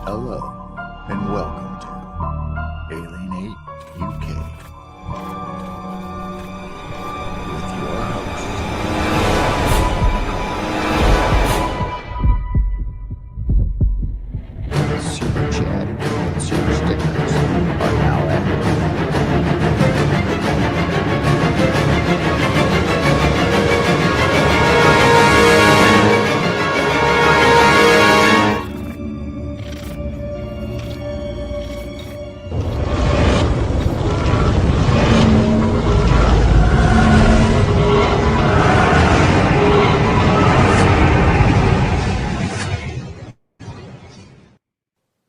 Hello, and welcome to Alienate UK with your host, Super Chat and Super Stickers are now active.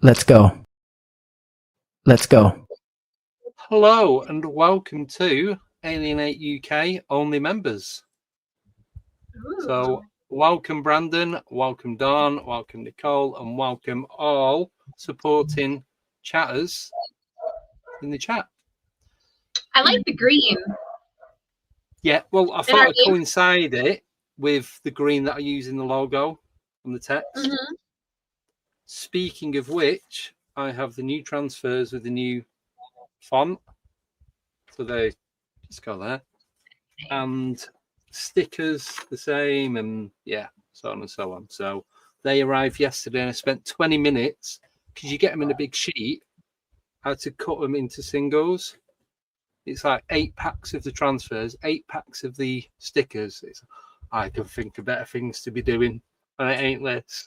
Let's go. Let's go. Hello and welcome to Alienate UK only members. So welcome Brandon, welcome Dawn, welcome Nicole, and welcome all supporting chatters in the chat. I like the green. Yeah, well, I thought I'd coincide it with the green that I use in the logo on the text. Mm-hmm. Speaking of which, I have the new transfers with the new font. So they just go there. And stickers the same, and yeah, so on and so on. So they arrived yesterday, and I spent 20 minutes because you get them in a big sheet. I had to cut them into singles. It's like 8 packs of the transfers, 8 packs of the stickers. I can think of better things to be doing, and it ain't this.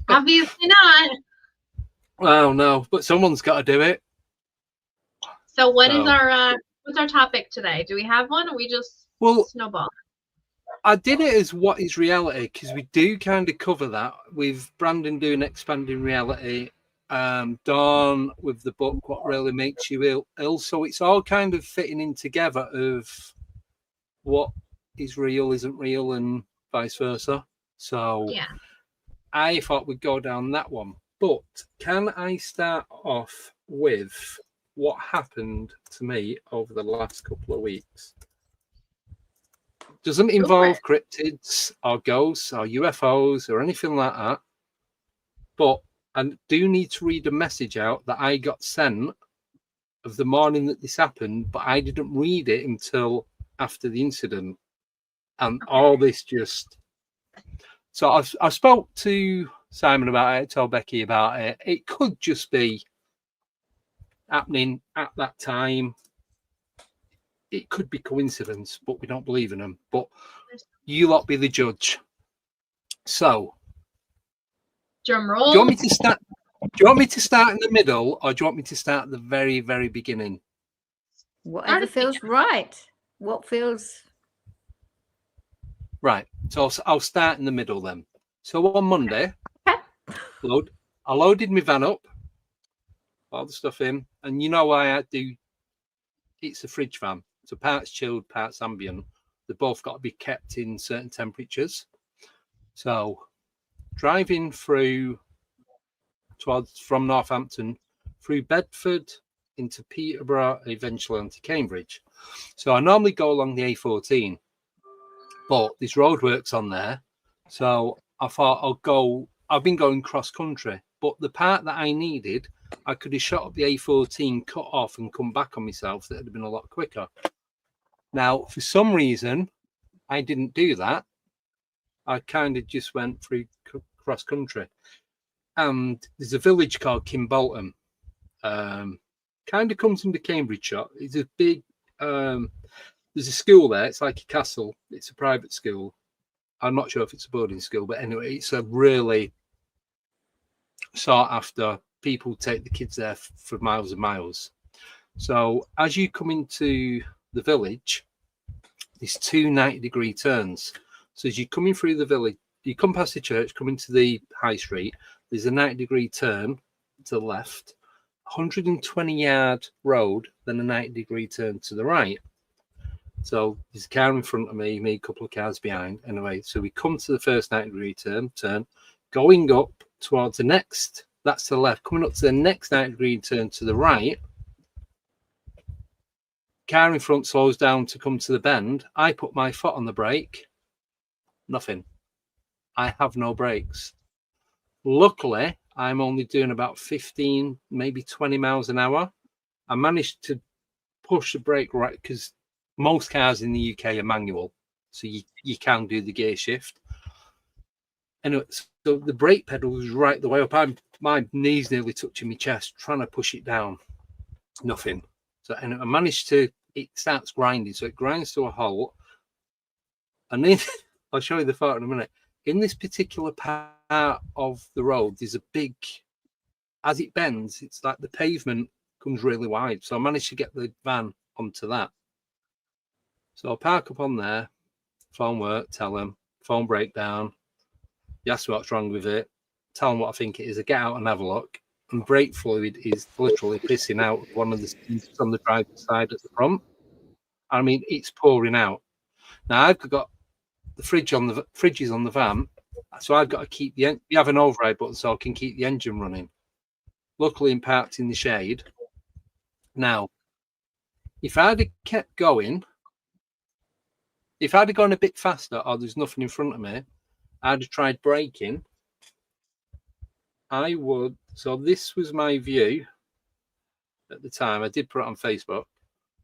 Obviously not. Well, no, but someone's got to do it. So what's our topic today? Do we have one, or we just snowball? I did it as what is reality, because we do kind of cover that with Brandon doing expanding reality, Dawn with the book What Really Makes You Ill. So it's all kind of fitting in together of what is real isn't real and vice versa. So yeah, I thought we'd go down that one. But can I start off with what happened to me over the last couple of weeks? Doesn't involve cryptids or ghosts or UFOs or anything like that. But I do need to read a message out that I got sent of the morning that this happened, but I didn't read it until after the incident. And all this just... So I spoke to Simon about it, told Becky about it. It could just be happening at that time. It could be coincidence, but we don't believe in them. But you lot be the judge. So, drum roll. Do you want me to start in the middle, or do you want me to start at the very, very beginning? Whatever feels right. What feels right? So I'll start in the middle then. So on Monday, I loaded my van up, all the stuff in, and you know why I do. It's a fridge van. So parts chilled, parts ambient. They both got to be kept in certain temperatures. So driving through from Northampton through Bedford into Peterborough, eventually onto Cambridge. So I normally go along the A14, but there's roadworks on there. So I thought I've been going cross country, but the part that I needed, I could have shot up the A14, cut off and come back on myself. That would have been a lot quicker. Now, for some reason, I didn't do that. I kind of just went through cross country. And there's a village called Kimbolton. Kind of comes from the Cambridge shot. It's a big, there's a school there. It's like a castle. It's a private school. I'm not sure if it's a boarding school, but anyway, it's a really sought after. People take the kids there for miles and miles. So as you come into the village, there's 2 90-degree turns. So as you're coming through the village, you come past the church, come into the high street, there's a 90-degree turn to the left, 120-yard road, then a 90-degree turn to the right. So there's a car in front of me, a couple of cars behind. Anyway, so we come to the first 90-degree turn, going up towards the next, that's to the left, coming up to the next 90-degree turn to the right. Car in front slows down to come to the bend. I put my foot on the brake. Nothing. I have no brakes. Luckily, I'm only doing about 15, maybe 20 miles an hour. I managed to push the brake right, because most cars in the UK are manual, so you can do the gear shift. And so the brake pedal was right the way up. My knees nearly touching my chest, trying to push it down. Nothing. So, and I managed to. It starts grinding, so it grinds to a halt. And then I'll show you the photo in a minute. In this particular part of the road, there's a big. As it bends, it's like the pavement comes really wide. So I managed to get the van onto that. So I'll park up on there. Phone work. Tell them. Phone breakdown. You ask me what's wrong with it, tell them what I think it is. I get out and have a look, and brake fluid is literally pissing out one of the seats on the driver's side at the front. I mean, it's pouring out. Now I've got the fridges on the van, so I've got to keep you have an override button so I can keep the engine running. Luckily, I'm parked in the shade. Now, if I'd have kept going, if I'd have gone a bit faster, or there's nothing in front of me, I'd have tried braking. I would. So this was my view at the time. I did put it on Facebook.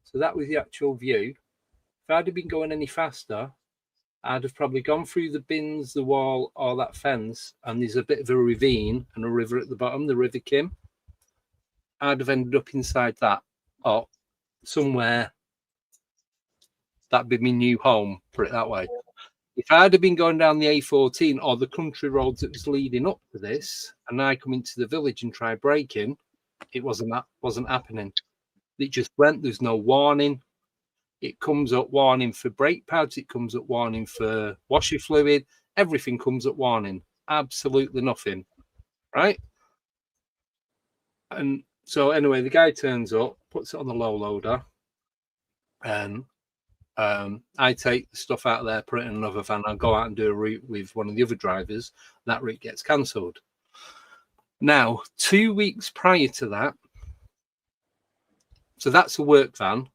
So that was the actual view. If I'd have been going any faster, I'd have probably gone through the bins, the wall, or that fence, and there's a bit of a ravine and a river at the bottom, the River Kim. I'd have ended up inside that, or somewhere. That'd be my new home, put it that way. If I'd have been going down the A14 or the country roads that was leading up to this, and I come into the village and try braking, it wasn't happening. It just went. There's no warning. It comes up warning for brake pads. It comes up warning for washer fluid. Everything comes up warning. Absolutely nothing. Right? And so anyway, the guy turns up, puts it on the low loader, and I take the stuff out of there, put it in another van, and go out and do a route with one of the other drivers. That route gets cancelled. Now, 2 weeks prior to that, so that's a work van.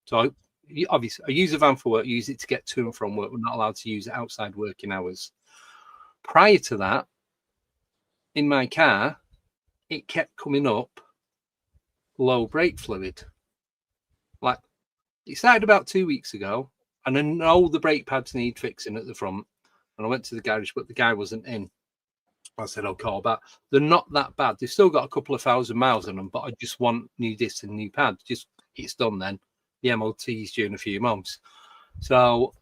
So obviously, I use a van for work, use it to get to and from work. We're not allowed to use it outside working hours. Prior to that, in my car, it kept coming up low brake fluid. Like, it started about 2 weeks ago, and I know the brake pads need fixing at the front. And I went to the garage, but the guy wasn't in. I said, I'll call back. They're not that bad. They've still got a couple of 1,000 miles on them, but I just want new discs and new pads. Just it's done then. The MOT is due in a few months. So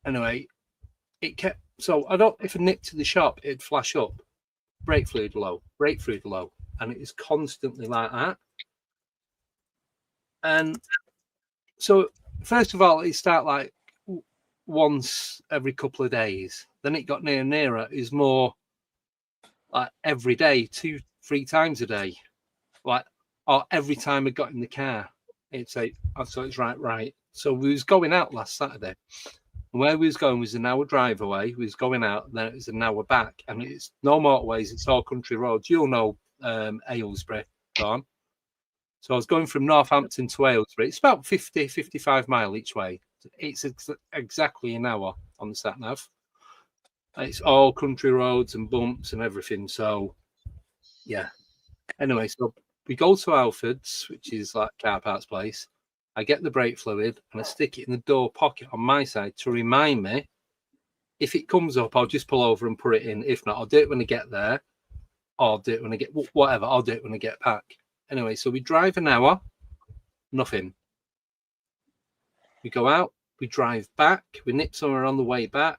anyway, it kept. So I don't. If I nipped to the shop, it'd flash up. Brake fluid low. Brake fluid low, and it is constantly like that. And so, first of all, it started like once every couple of days. Then it got nearer. Is more like every day, 2-3 times a day, like or every time I got in the car. It's so it's right. So we was going out last Saturday. And where we was going was an hour drive away. We was going out, then it was an hour back, and it's no motorways. It's all country roads. You'll know Aylesbury, Dawn. So I was going from Northampton to Aylesbury. It's about 50-55 mile each way. It's exactly an hour on the sat nav. It's all country roads and bumps and everything. So yeah. Anyway, so we go to Alford's, which is like car parts place. I get the brake fluid and I stick it in the door pocket on my side to remind me. If it comes up, I'll just pull over and put it in. If not, I'll do it when I get there. Or I'll do it when I get whatever. I'll do it when I get back. Anyway, so we drive an hour, nothing. We go out, we drive back, we nip somewhere on the way back.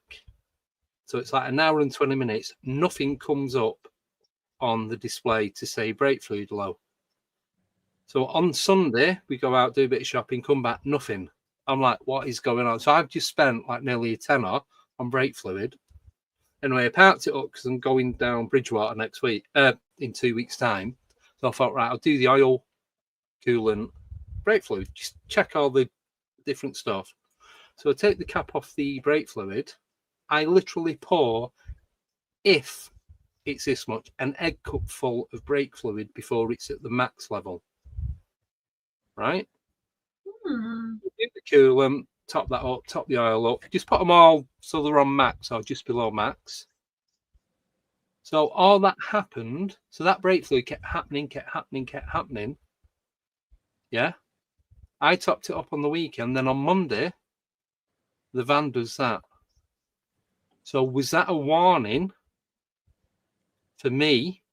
So it's like an hour and 20 minutes. Nothing comes up on the display to say brake fluid low. So on Sunday, we go out, do a bit of shopping, come back, nothing. I'm like, what is going on? So I've just spent like nearly a tenner on brake fluid. Anyway, I parked it up because I'm going down Bridgewater next week, in 2 weeks' time. So I thought, right, I'll do the oil, coolant, brake fluid, just check all the different stuff. So I take the cap off the brake fluid. I literally pour, if it's this much, an egg cup full of brake fluid before it's at the max level. Right? Do the coolant, top that up, top the oil up. Just put them all so they're on max or just below max. So all that happened. So that brake fluid kept happening. Yeah. I topped it up on the weekend. Then on Monday, the van does that. So was that a warning for me?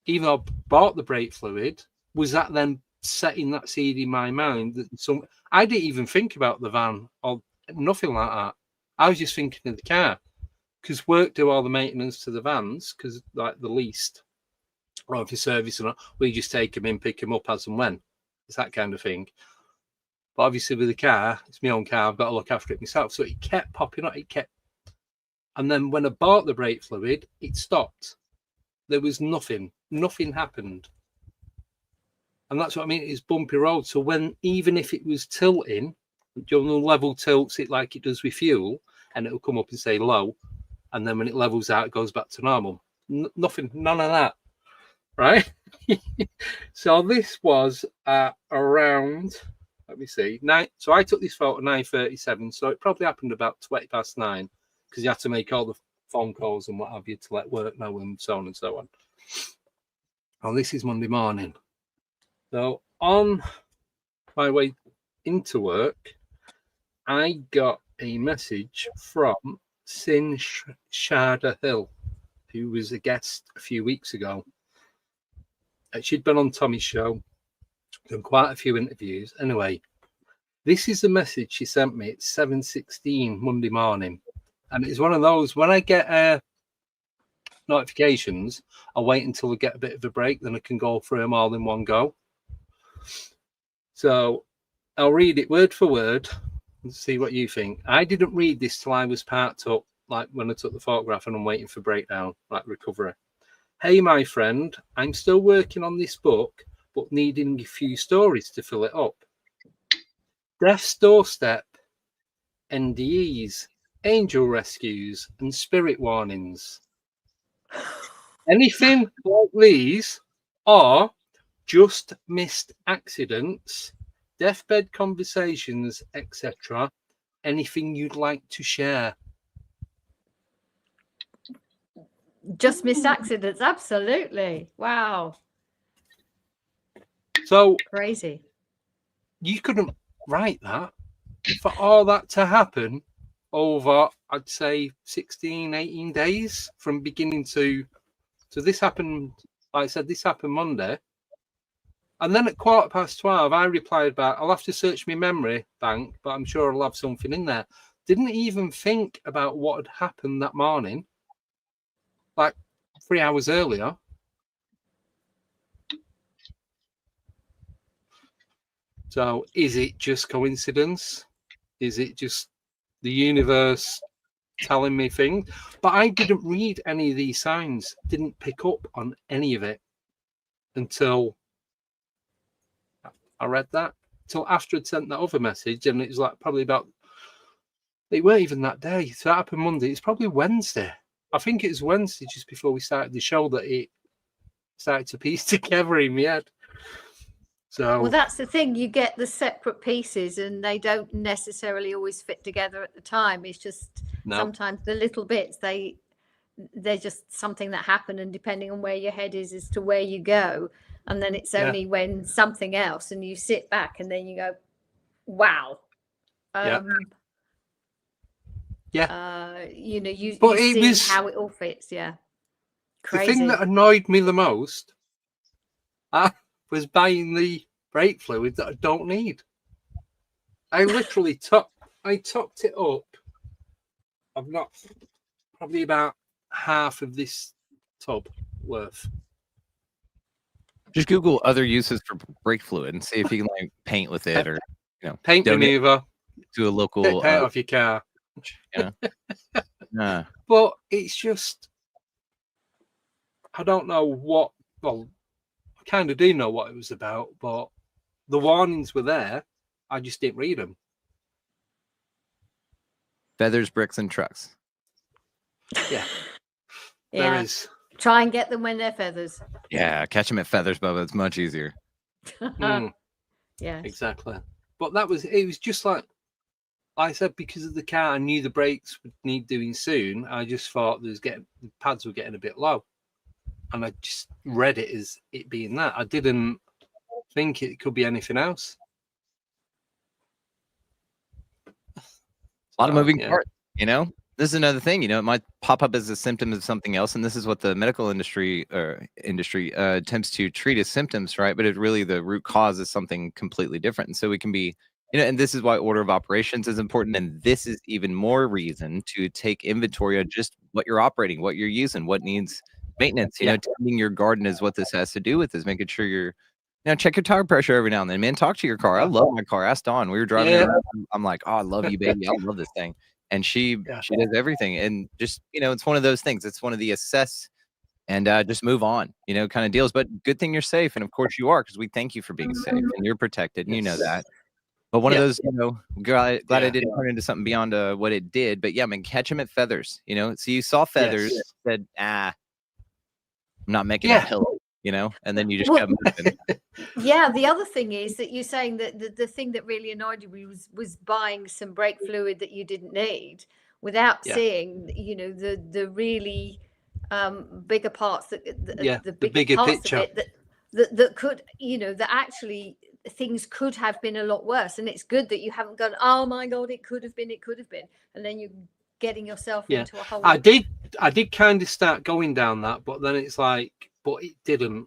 Even though I bought the brake fluid, was that then setting that seed in my mind that I didn't even think about the van or nothing like that. I was just thinking of the car, because work do all the maintenance to the vans, because like the leased, or if you service or not, we just take them in, pick them up as and when. It's that kind of thing. But obviously with the car, it's my own car, I've got to look after it myself. So it kept popping up, and then when I bought the brake fluid, it stopped. There was nothing happened. And that's what I mean, it's bumpy road. So even if it was tilting, the level tilts it like it does with fuel, and it'll come up and say low, and then when it levels out, it goes back to normal. Nothing, none of that, right? So this was around, let me see, 9. So I took this photo at 9:37, so it probably happened about 9:20, because you had to make all the phone calls and what have you to let work know and so on and so on. Oh, this is Monday morning. So on my way into work, I got a message from Sin Sharda Hill, who was a guest a few weeks ago. She'd been on Tommy's show, done quite a few interviews. Anyway, this is the message she sent me. It's 7:16 Monday morning. And it's one of those, when I get notifications, I'll wait until I get a bit of a break, then I can go through them all in one go. So I'll read it word for word and see what you think. I didn't read this till I was parked up, like when I took the photograph and I'm waiting for breakdown, like recovery. Hey, my friend, I'm still working on this book, but needing a few stories to fill it up. Death's Doorstep, NDEs, angel rescues, and spirit warnings. Anything like these, or just missed accidents, deathbed conversations, etc. Anything you'd like to share? Just missed accidents, absolutely. Wow. So crazy. You couldn't write that. For all that to happen over, I'd say 16, 18 days from beginning to this happened, like I said, this happened Monday. And then at 12:15, I replied back, I'll have to search my memory bank, but I'm sure I'll have something in there. Didn't even think about what had happened that morning, like 3 hours earlier. So is it just coincidence? Is it just the universe telling me things? But I didn't read any of these signs, didn't pick up on any of it until I read that, till after I'd sent that other message. And it was like probably about, it weren't even that day. So that happened Monday. It's probably Wednesday. I think it was Wednesday just before we started the show that it started to piece together in my head. So, well, that's the thing. You get the separate pieces and they don't necessarily always fit together at the time. It's just sometimes the little bits, they're just something that happened, and depending on where your head is as to where you go. And then it's only when something else and you sit back and then you go, wow. You know, you see how it all fits. Yeah. Crazy. The thing that annoyed me the most was buying the brake fluid that I don't need. I literally topped it up. I've not probably about half of this tub worth. Just Google other uses for brake fluid and see if you can like paint with it, or paint maneuver to a local paint off your car. But it's just, I don't know what. Well, I kind of do know what it was about, but the warnings were there. I just didn't read them. Feathers, bricks, and trucks. Yeah. There is. Try and get them when they're feathers. Yeah, catch them at feathers, Bubba. It's much easier. Yeah, exactly. But it was just like I said, because of the car, I knew the brakes would need doing soon. I just thought the pads were getting a bit low. and I just read it as it being that. I didn't think it could be anything else. A lot of moving yeah. parts, you know. This is another thing, you know, it might pop up as a symptom of something else, and this is what the medical industry attempts to treat as symptoms, right? But it really, the root cause is something completely different. And so we can be, you know, and this is why order of operations is important, and this is even more reason to take inventory of just what you're operating, what you're using, what needs maintenance. You know, tending your garden is what this has to do with, is making sure you're, you know, check your tire pressure every now and then, man. Talk to your car. I love my car. Ask Dawn. We were driving Yeah. around. I'm like, oh, I love you, baby. I love this thing. And she does everything. And just, you know, it's one of those things. It's one of the assess and just move on, you know, kind of deals. But good thing you're safe. And of course you are, because we thank you for being safe and you're protected. And you know that. But one of those, you know, glad it didn't turn into something beyond what it did. But yeah, I mean, catch them at feathers, you know. So you saw feathers, said, I'm not making a pillow, you know, and then you just kept moving. Yeah, the other thing is that you're saying that the thing that really annoyed you was buying some brake fluid that you didn't need without seeing, you know, the really bigger parts, the bigger parts picture of it that could, you know, that actually things could have been a lot worse. And it's good that you haven't gone, oh my God, it could have been, and then you're getting yourself into a whole. I did kind of start going down that, but then it's like, but it didn't.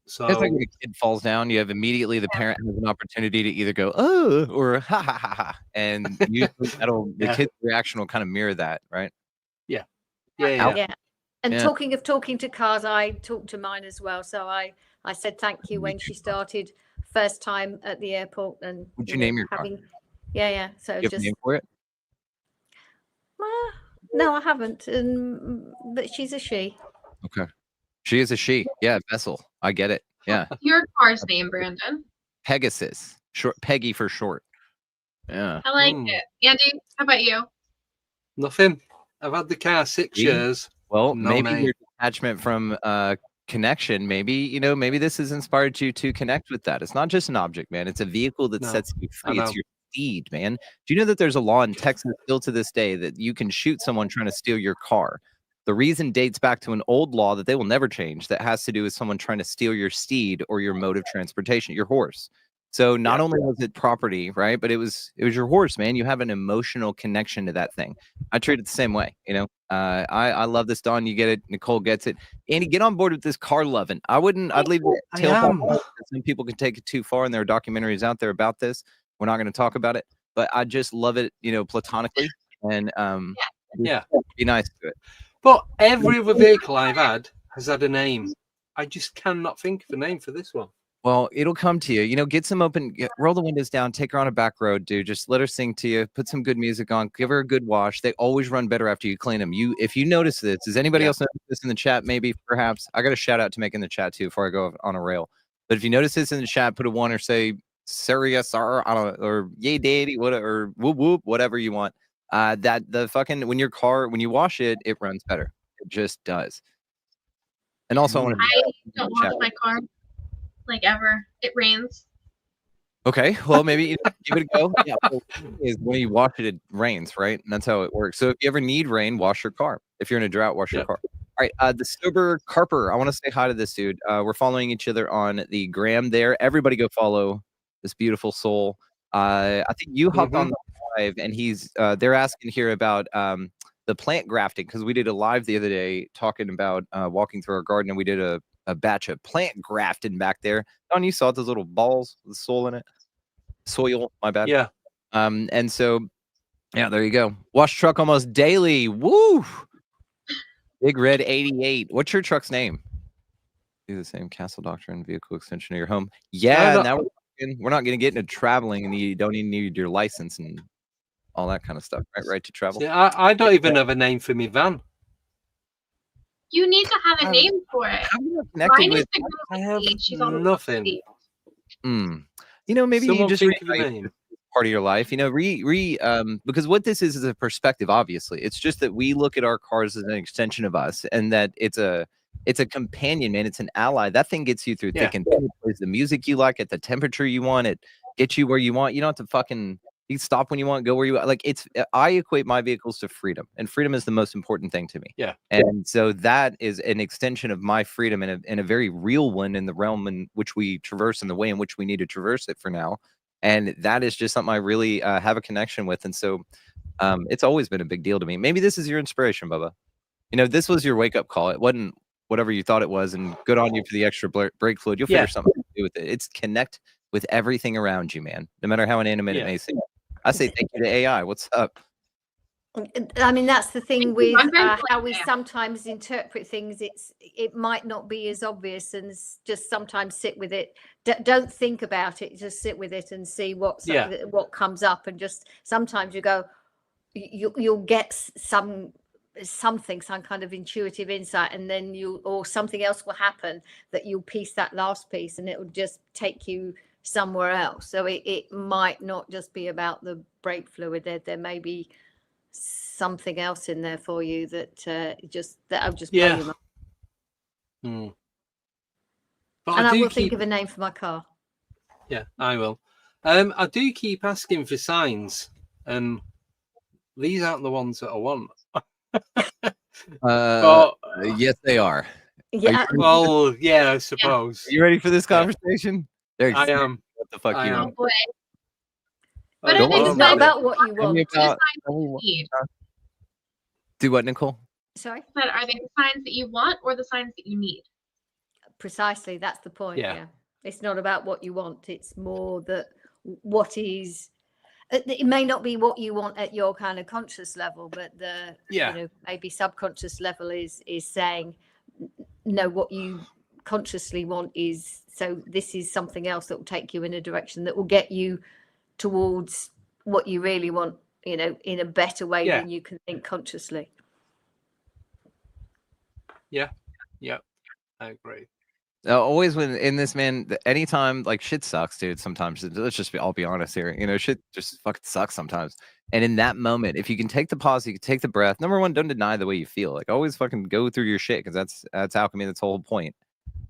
So it's like when a kid falls down, you have immediately the parent has an opportunity to either go, oh, or ha ha ha ha. And usually the kid's reaction will kind of mirror that, right? Yeah. And talking to cars, I talked to mine as well. So I said thank you when she started first time at the airport. And would you name your car? So you have a name for it? No, I haven't. But she's a she. Okay. She is a she. Yeah, Vessel. I get it. Yeah. Your car's name, Brandon? Pegasus. Short Peggy for short. Yeah. I like it. Andy, how about you? Nothing. I've had the car 6 years. Well, maybe your detachment from connection, maybe, you know, maybe this has inspired you to connect with that. It's not just an object, man. It's a vehicle that sets you free. It's your steed, man. Do you know that there's a law in Texas still to this day that you can shoot someone trying to steal your car? The reason dates back to an old law that they will never change that has to do with someone trying to steal your steed or your mode of transportation, your horse. So not only was it property, right, but it was your horse, man. You have an emotional connection to that thing. I treat it the same way, you know. I love this, Dawn. You get it. Nicole gets it. Andy, get on board with this car loving. I'd leave it tail. Some people can take it too far, and there are documentaries out there about this. We're not going to talk about it, but I just love it, you know, platonically, and be nice to it. But every other vehicle I've had has had a name. I just cannot think of a name for this one. Well, it'll come to you. You know, get some open, roll the windows down, take her on a back road, dude. Just let her sing to you. Put some good music on. Give her a good wash. They always run better after you clean them. If you notice this, does anybody else notice this in the chat? Maybe, perhaps. I got a shout out to make in the chat too before I go on a rail. But if you notice this in the chat, put a 1 or say serious or yay daddy, whatever, or whoop whoop, whatever you want. That the fucking when you wash it, it runs better. It just does. And also, I don't wash my car like ever. It rains. Okay, well, maybe give it a go. Yeah, is when you wash it, it rains, right? And that's how it works. So if you ever need rain, wash your car. If you're in a drought, wash your car. All right, the Sober Carper. I want to say hi to this dude. We're following each other on the gram there. Everybody go follow this beautiful soul. I think you hopped on the live, and they're asking here about the plant grafting, because we did a live the other day talking about walking through our garden, and we did a batch of plant grafting back there. Don, you saw those little balls with soil in it? Soil, my bad. Yeah. And so, yeah, there you go. Wash truck almost daily. Woo! Big Red 88. What's your truck's name? Do the same Castle Doctrine vehicle extension of your home. Yeah, now we're not going to get into traveling, and you don't even need your license and all that kind of stuff, right to travel. Yeah, I don't even have a name for me van. You need to have a name for it. I have nothing. You know, maybe Someone you just think of a name. Part of your life, you know, because what this is a perspective. Obviously, it's just that we look at our cars as an extension of us, and that it's a companion, man. It's an ally. That thing gets you through thick and thin. It plays the music you like at the temperature you want. It gets you where you want. You don't have to fucking You can stop when you want, go where you want. Like I equate my vehicles to freedom, and freedom is the most important thing to me. Yeah. And so that is an extension of my freedom, and a very real one in the realm in which we traverse, in the way in which we need to traverse it for now. And that is just something I really have a connection with. And so it's always been a big deal to me. Maybe this is your inspiration, Bubba. You know, this was your wake up call. It wasn't whatever you thought it was, and good on you for the extra brake fluid. You'll figure something to do with it. It's connect with everything around you, man. No matter how inanimate it may seem. I say thank you to AI. What's up? I mean, that's the thing with how we sometimes interpret things. It might not be as obvious, and just sometimes sit with it. Don't think about it. Just sit with it and see what comes up. And just sometimes you go, you'll get some kind of intuitive insight, and then or something else will happen that you'll piece that last piece, and it will just take you somewhere else. So it might not just be about the brake fluid. There may be something else in there for you that I'll just blow you up. And I will think of a name for my car. Yeah, I will. I do keep asking for signs, and these aren't the ones that I want. Yes, they are. Yeah. Well, yeah, I suppose. Are you ready for this conversation? I am. What the fuck you am. want? But it's not about what you want. Do what, Nicole? Sorry? But are they the signs that you want or the signs that you need? Precisely. That's the point. Yeah. It's not about what you want. It's more that what is. It may not be what you want at your kind of conscious level, but maybe subconscious level is saying, no, what you consciously want is, so this is something else that will take you in a direction that will get you towards what you really want, in a better way than you can think consciously. Yeah, I agree. Always when in this, man, anytime, like, shit sucks, dude. Sometimes I'll be honest here. Shit just fucking sucks sometimes. And in that moment, if you can take the pause, you can take the breath. Number one, don't deny the way you feel. Like, always fucking go through your shit, because that's alchemy. That's the whole point.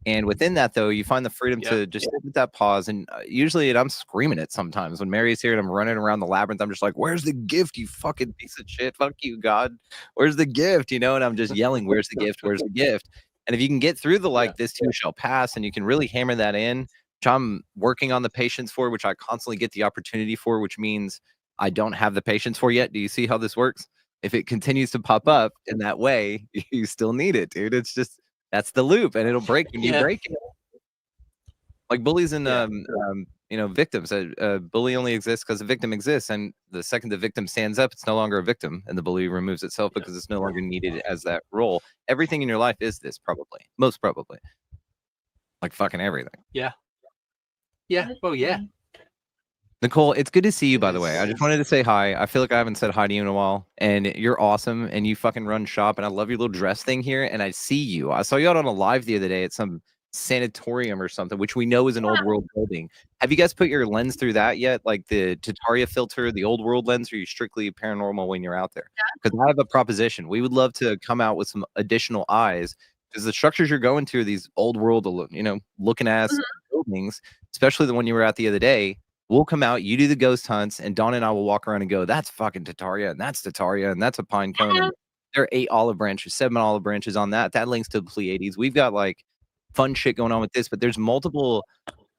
And within that, though, you find the freedom to just sit with that pause. And usually, I'm screaming it sometimes when Mary's here and I'm running around the labyrinth. I'm just like, "Where's the gift, you fucking piece of shit? Fuck you, God. Where's the gift?" And I'm just yelling, "Where's the gift? Where's the gift?" And if you can get through the this too shall pass, and you can really hammer that in, which I'm working on the patience for, which I constantly get the opportunity for, which means I don't have the patience for yet. Do you see how this works? If it continues to pop up in that way, you still need it, dude. It's just, that's the loop, and it'll break when you break it. Like bullies and victims. A bully only exists because a victim exists, and the second the victim stands up, it's no longer a victim, and the bully removes itself because it's no longer needed as that role. Everything in your life is this, probably, most probably, like fucking everything. Yeah. Well, yeah. Nicole, it's good to see you, by the way. I just wanted to say hi. I feel like I haven't said hi to you in a while, and you're awesome, and you fucking run shop, and I love your little dress thing here, and I see you. I saw you out on a live the other day at some sanatorium or something, which we know is an old world building. Have you guys put your lens through that yet? Like the Tataria filter, the old world lens, or are you strictly paranormal when you're out there? Because I have a proposition. We would love to come out with some additional eyes, because the structures you're going to are these old world, looking ass buildings, especially the one you were at the other day. We'll come out, you do the ghost hunts, and Dawn and I will walk around and go, "That's fucking Tataria, and that's Tataria, and that's a pine cone." And there are 8 olive branches, 7 olive branches on that. That links to the Pleiades. We've got like fun shit going on with this, but there's multiple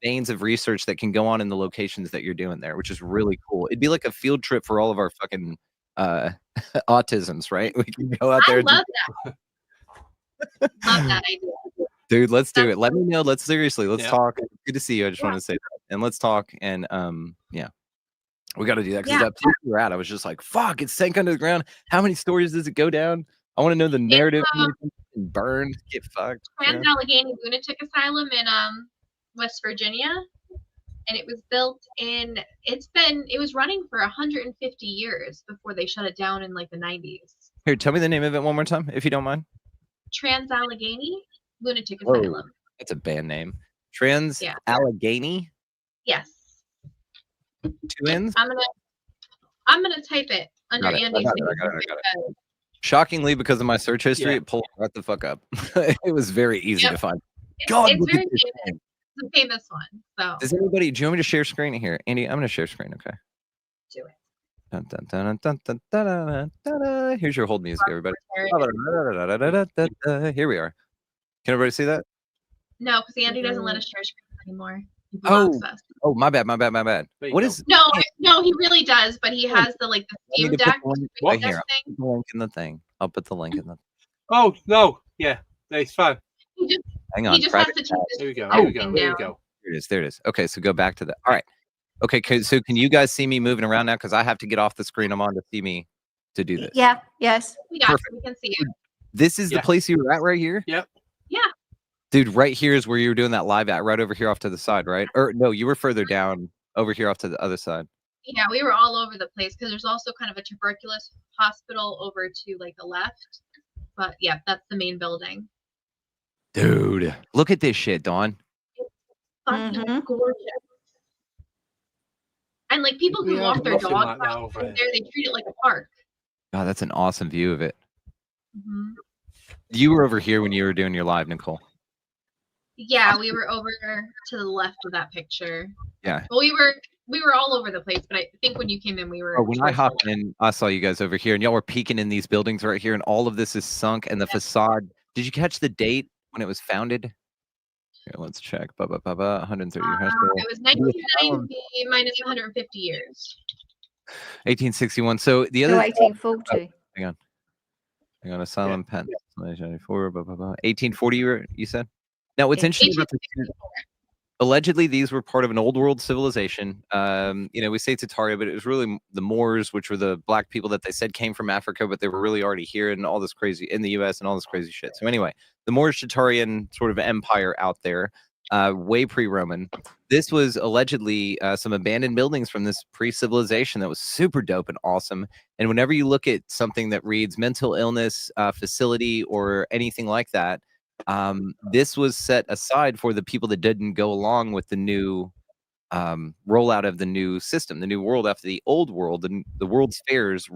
veins of research that can go on in the locations that you're doing there, which is really cool. It'd be like a field trip for all of our fucking autisms, right? We can go out there. I love that. Love that idea. Dude, let's do it. Let me know. Let's talk. Good to see you. I just want to say that. And let's talk. And we got to do that, because that place we were at, I was just like, fuck, it sank under the ground. How many stories does it go down? I want to know the narrative. Burned, get fucked. Trans-Allegheny Lunatic Asylum in West Virginia, and it was built in. It was running for 150 years before they shut it down in like the 90s. Here, tell me the name of it one more time, if you don't mind. Trans-Allegheny Lunatic Asylum. That's a band name. Trans-Allegheny. Yes. 2 N's. I'm gonna type it under Andy's name. I got it. Shockingly, because of my search history, it pulled right the fuck up. It was very easy to find. God, it's very famous. It's a famous one. So do you want me to share screen here? Andy, I'm gonna share screen, okay? Do it. Dun, dun, dun, dun, dun, dun, dun, dun, dun. Here's your hold music, everybody. Here we are. Can everybody see that? No, because Andy doesn't let us share screens anymore. He blocks us. Oh, my bad. There you What go. is? No, he really does, but he has the I need Steam to put Deck. the link What? right here. Thing. I'll put the link in the thing. I'll put the link in the. Oh no, yeah, it's fine. Hang on. He just has private to tab. take There we go. the There we thing go. There down. we go. There it is. Okay, so go back to that. All right. Okay, so can you guys see me moving around now? Because I have to get off the screen I'm on to see me to do this. Yeah. Yes. We got you. We can see you. This is the Yes. place you were at right here? Yep. Yeah. Dude, right here is where you were doing that live at, right over here off to the side, right? Or no, you were further down over here off to the other side. Yeah, we were all over the place because there's also kind of a tuberculosis hospital over to like the left. But yeah, that's the main building. Dude, look at this shit, Dawn. Fucking Mhm. gorgeous. And like people We who have walk their nothing dogs like that out over there, here. they treat it like a park. God, that's an awesome view of it. Mhm. You were over here when you were doing your live, Nicole. Yeah, we were over to the left of that picture. Yeah. Well, we were all over the place, but I think when you came in, we were. Oh, when I towards the hopped left. in, I saw you guys over here, and y'all were peeking in these buildings right here, and all of this is sunk, and the facade. Did you catch the date when it was founded? Here, let's check. 130 year high school. It was 1990 minus 150 years. 1861. So the So other 1840. hang on, asylum patent 1994, 1840 you said? Now what's interesting about this, 1864. allegedly these were part of an old world civilization. We say Tataria, but it was really the Moors, which were the black people that they said came from Africa, but they were really already here and all this crazy in the US and all this crazy shit. So anyway, the Moorish Tatarian sort of empire out there, way pre-Roman. This was allegedly some abandoned buildings from this pre-civilization that was super dope and awesome. And whenever you look at something that reads mental illness facility or anything like that, this was set aside for the people that didn't go along with the new rollout of the new system, the new world after the old world. And the World's Fairs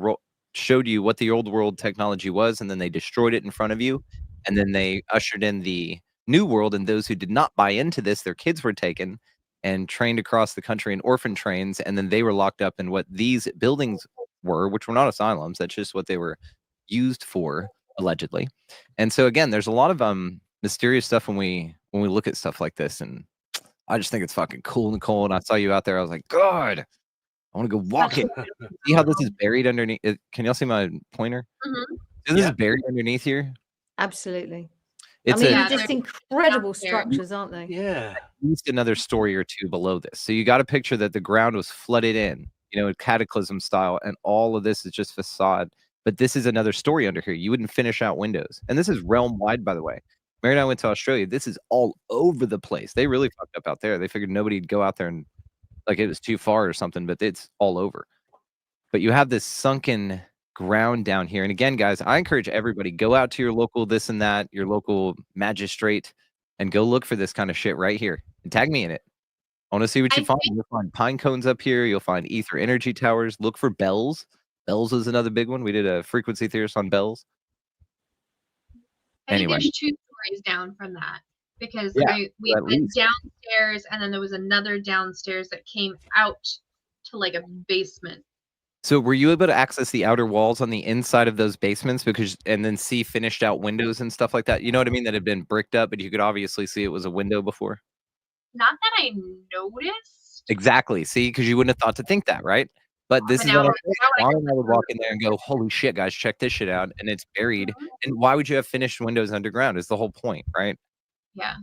showed you what the old world technology was, and then they destroyed it in front of you. And then they ushered in the new world, and those who did not buy into this, their kids were taken and trained across the country in orphan trains, and then they were locked up in what these buildings were, which were not asylums. That's just what they were used for, allegedly. And so again, there's a lot of mysterious stuff when we look at stuff like this, and I just think it's fucking cool, Nicole. And I saw you out there, I was like, God, I want to go walk it. See how this is buried underneath? Can y'all see my pointer? Mhm. This is buried underneath here. Absolutely. It's I mean, Yeah, they're just they're incredible downstairs. structures, aren't they? Yeah. at least another story or two below this. So you got a picture that the ground was flooded in, cataclysm style, and all of this is just facade. But this is another story under here. You wouldn't finish out windows. And this is realm wide, by the way. Mary and I went to Australia. This is all over the place. They really fucked up out there. They figured nobody'd go out there and like it was too far or something, but it's all over. But you have this sunken ground down here. And again, guys, I encourage everybody, go out to your local this and that, your local magistrate, and go look for this kind of shit right here. And tag me in it. I want to see what you I find. You'll find pine cones up here. You'll find ether energy towers. Look for bells. Bells is another big one. We did a frequency theorist on bells. I think Anyway. there's 2 stories down from that because Yeah, we at went least. downstairs and then there was another downstairs that came out to like a basement. So were you able to access the outer walls on the inside of those basements and then see finished out windows and stuff like that? You know what I mean? That had been bricked up, but you could obviously see it was a window before. Not that I noticed. Exactly. See, because you wouldn't have thought to think that, right? But this But is now what I'm when saying. I Juan and I would walk in there and go, holy shit, guys, check this shit out. And it's buried. Mhm. And why would you have finished windows underground is the whole point, right? Yeah.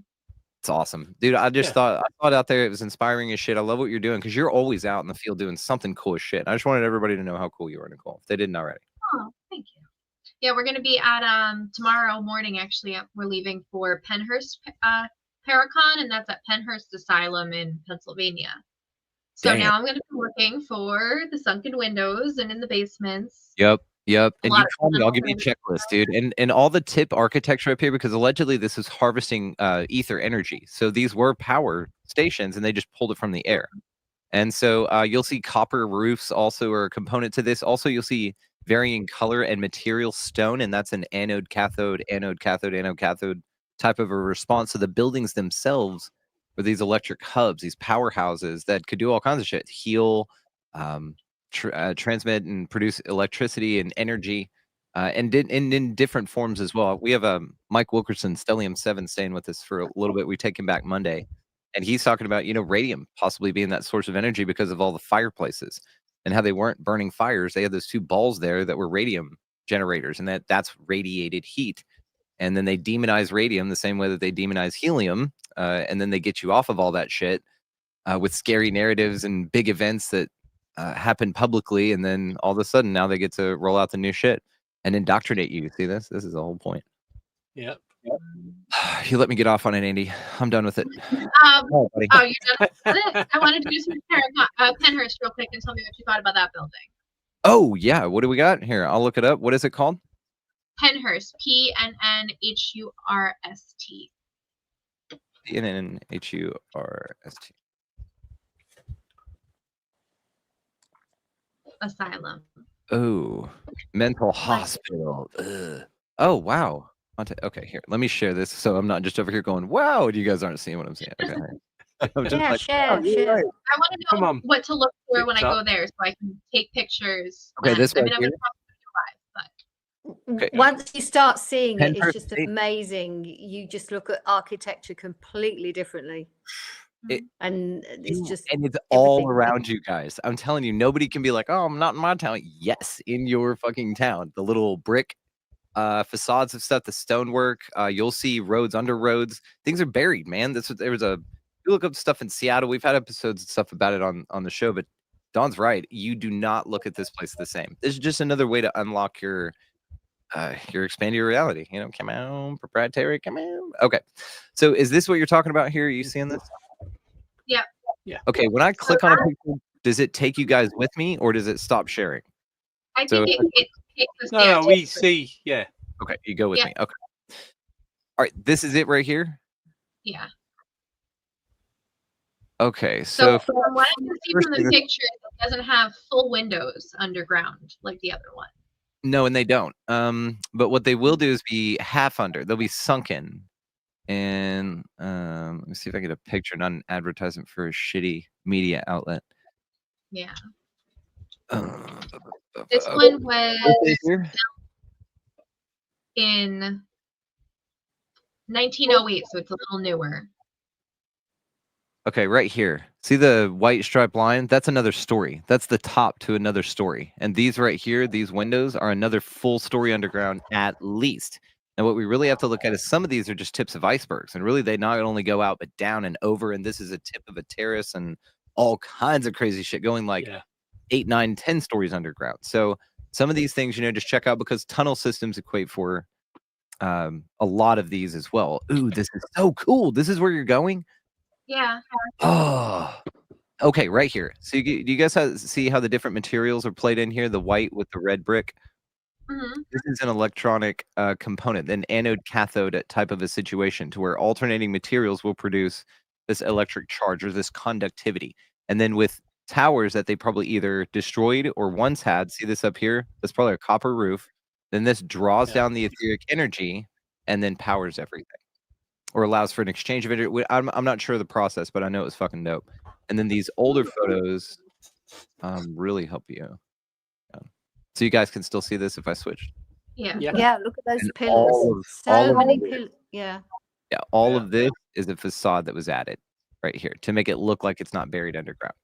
It's awesome. Dude, I thought out there it was inspiring as shit. I love what you're doing because you're always out in the field doing something cool as shit. I just wanted everybody to know how cool you are, Nicole, if they didn't already. Oh, thank you. Yeah, we're gonna be at tomorrow morning actually. We're leaving for Penhurst Paracon, and that's at Penhurst Asylum in Pennsylvania. So Damn. now I'm gonna be looking for the sunken windows and in the basements. Yep. And you lot of call me, I'll give you a stuff. checklist, dude. And all the tip architecture up here, because allegedly this is harvesting ether energy. So these were power stations and they just pulled it from the air. And so you'll see copper roofs also are a component to this. Also, you'll see varying color and material stone, and that's an anode, cathode, anode, cathode, anode, cathode type of a response. So the buildings themselves were these electric hubs, these powerhouses that could do all kinds of shit, heal, transmit and produce electricity and energy, and in different forms as well. We have Mike Wilkerson, Stellium 7, staying with us for a little bit. We take him back Monday, and he's talking about radium possibly being that source of energy because of all the fireplaces and how they weren't burning fires. They had those two balls there that were radium generators, and that's radiated heat. And then they demonize radium the same way that they demonize helium, and then they get you off of all that shit with scary narratives and big events that happen publicly, and then all of a sudden now they get to roll out the new shit and indoctrinate you. See this? This is the whole point. Yep. You let me get off on it, Andy. I'm done with it. You're done with it? I wanted to do some Penhurst real quick and tell me what you thought about that building. Oh yeah, what do we got here? I'll look it up. What is it called? Penhurst, Pennhurst. Pennhurst. Asylum. Oh, mental hospital. Ugh. Oh wow. Okay, here. Let me share this so I'm not just over here going, "Wow!" You guys aren't seeing what I'm seeing. Okay. I'm just Yeah, like, share. I want to know what to look for when I go there, so I can take pictures. Okay, this I right mean, I'm here. gonna probably do live, but Okay. Once you start seeing it, it's Penhurst just State. amazing. You just look at architecture completely differently. And it's just and it's all everything. around you guys. I'm telling you, nobody can be like, "Oh, I'm not in my town." Yes, in your fucking town. The little brick facades of stuff, the stonework. You'll see roads under roads. Things are buried, man. There was you look up stuff in Seattle. We've had episodes and stuff about it on the show, but Dawn's right. You do not look at this place the same. This is just another way to unlock your expand your reality. Come on, proprietary, come on. Okay. So is this what you're talking about here? Are you seeing this? Yeah. Yeah. Okay, when I click on a picture, does it take you guys with me or does it stop sharing? I think it takes us there. No, we see. Yeah. Okay, you go with me. Okay. All right, this is it right here. Yeah. Okay, so from what I can see from the picture, it doesn't have full windows underground like the other one. No, and they don't. But what they will do is be half under. They'll be sunken. And let me see if I get a picture, not an advertisement for a shitty media outlet. Yeah. This one was in 1908, so it's a little newer. Okay, right here. See the white striped line? That's another story. That's the top to another story. And these right here, these windows are another full story underground at least. Now, what we really have to look at is some of these are just tips of icebergs. And really, they not only go out, but down and over. And this is a tip of a terrace and all kinds of crazy shit going like 8, 9, 10 stories underground. So some of these things, just check out because tunnel systems equate for a lot of these as well. Ooh, this is so cool. This is where you're going? Yeah. Oh, okay, right here. So do you guys see how the different materials are played in here? The white with the red brick. Mm-hmm. This is an electronic component, an anode cathode type of a situation to where alternating materials will produce this electric charge or this conductivity. And then with towers that they probably either destroyed or once had, see this up here? That's probably a copper roof. Then this draws down the etheric energy and then powers everything. Or allows for an exchange of energy. I'm not sure of the process, but I know it was fucking dope. And then these older photos really help you. So you guys can still see this if I switch. Yeah, look at those pillars. So many pillars. Yeah. Yeah, all of this is a facade that was added right here to make it look like it's not buried underground.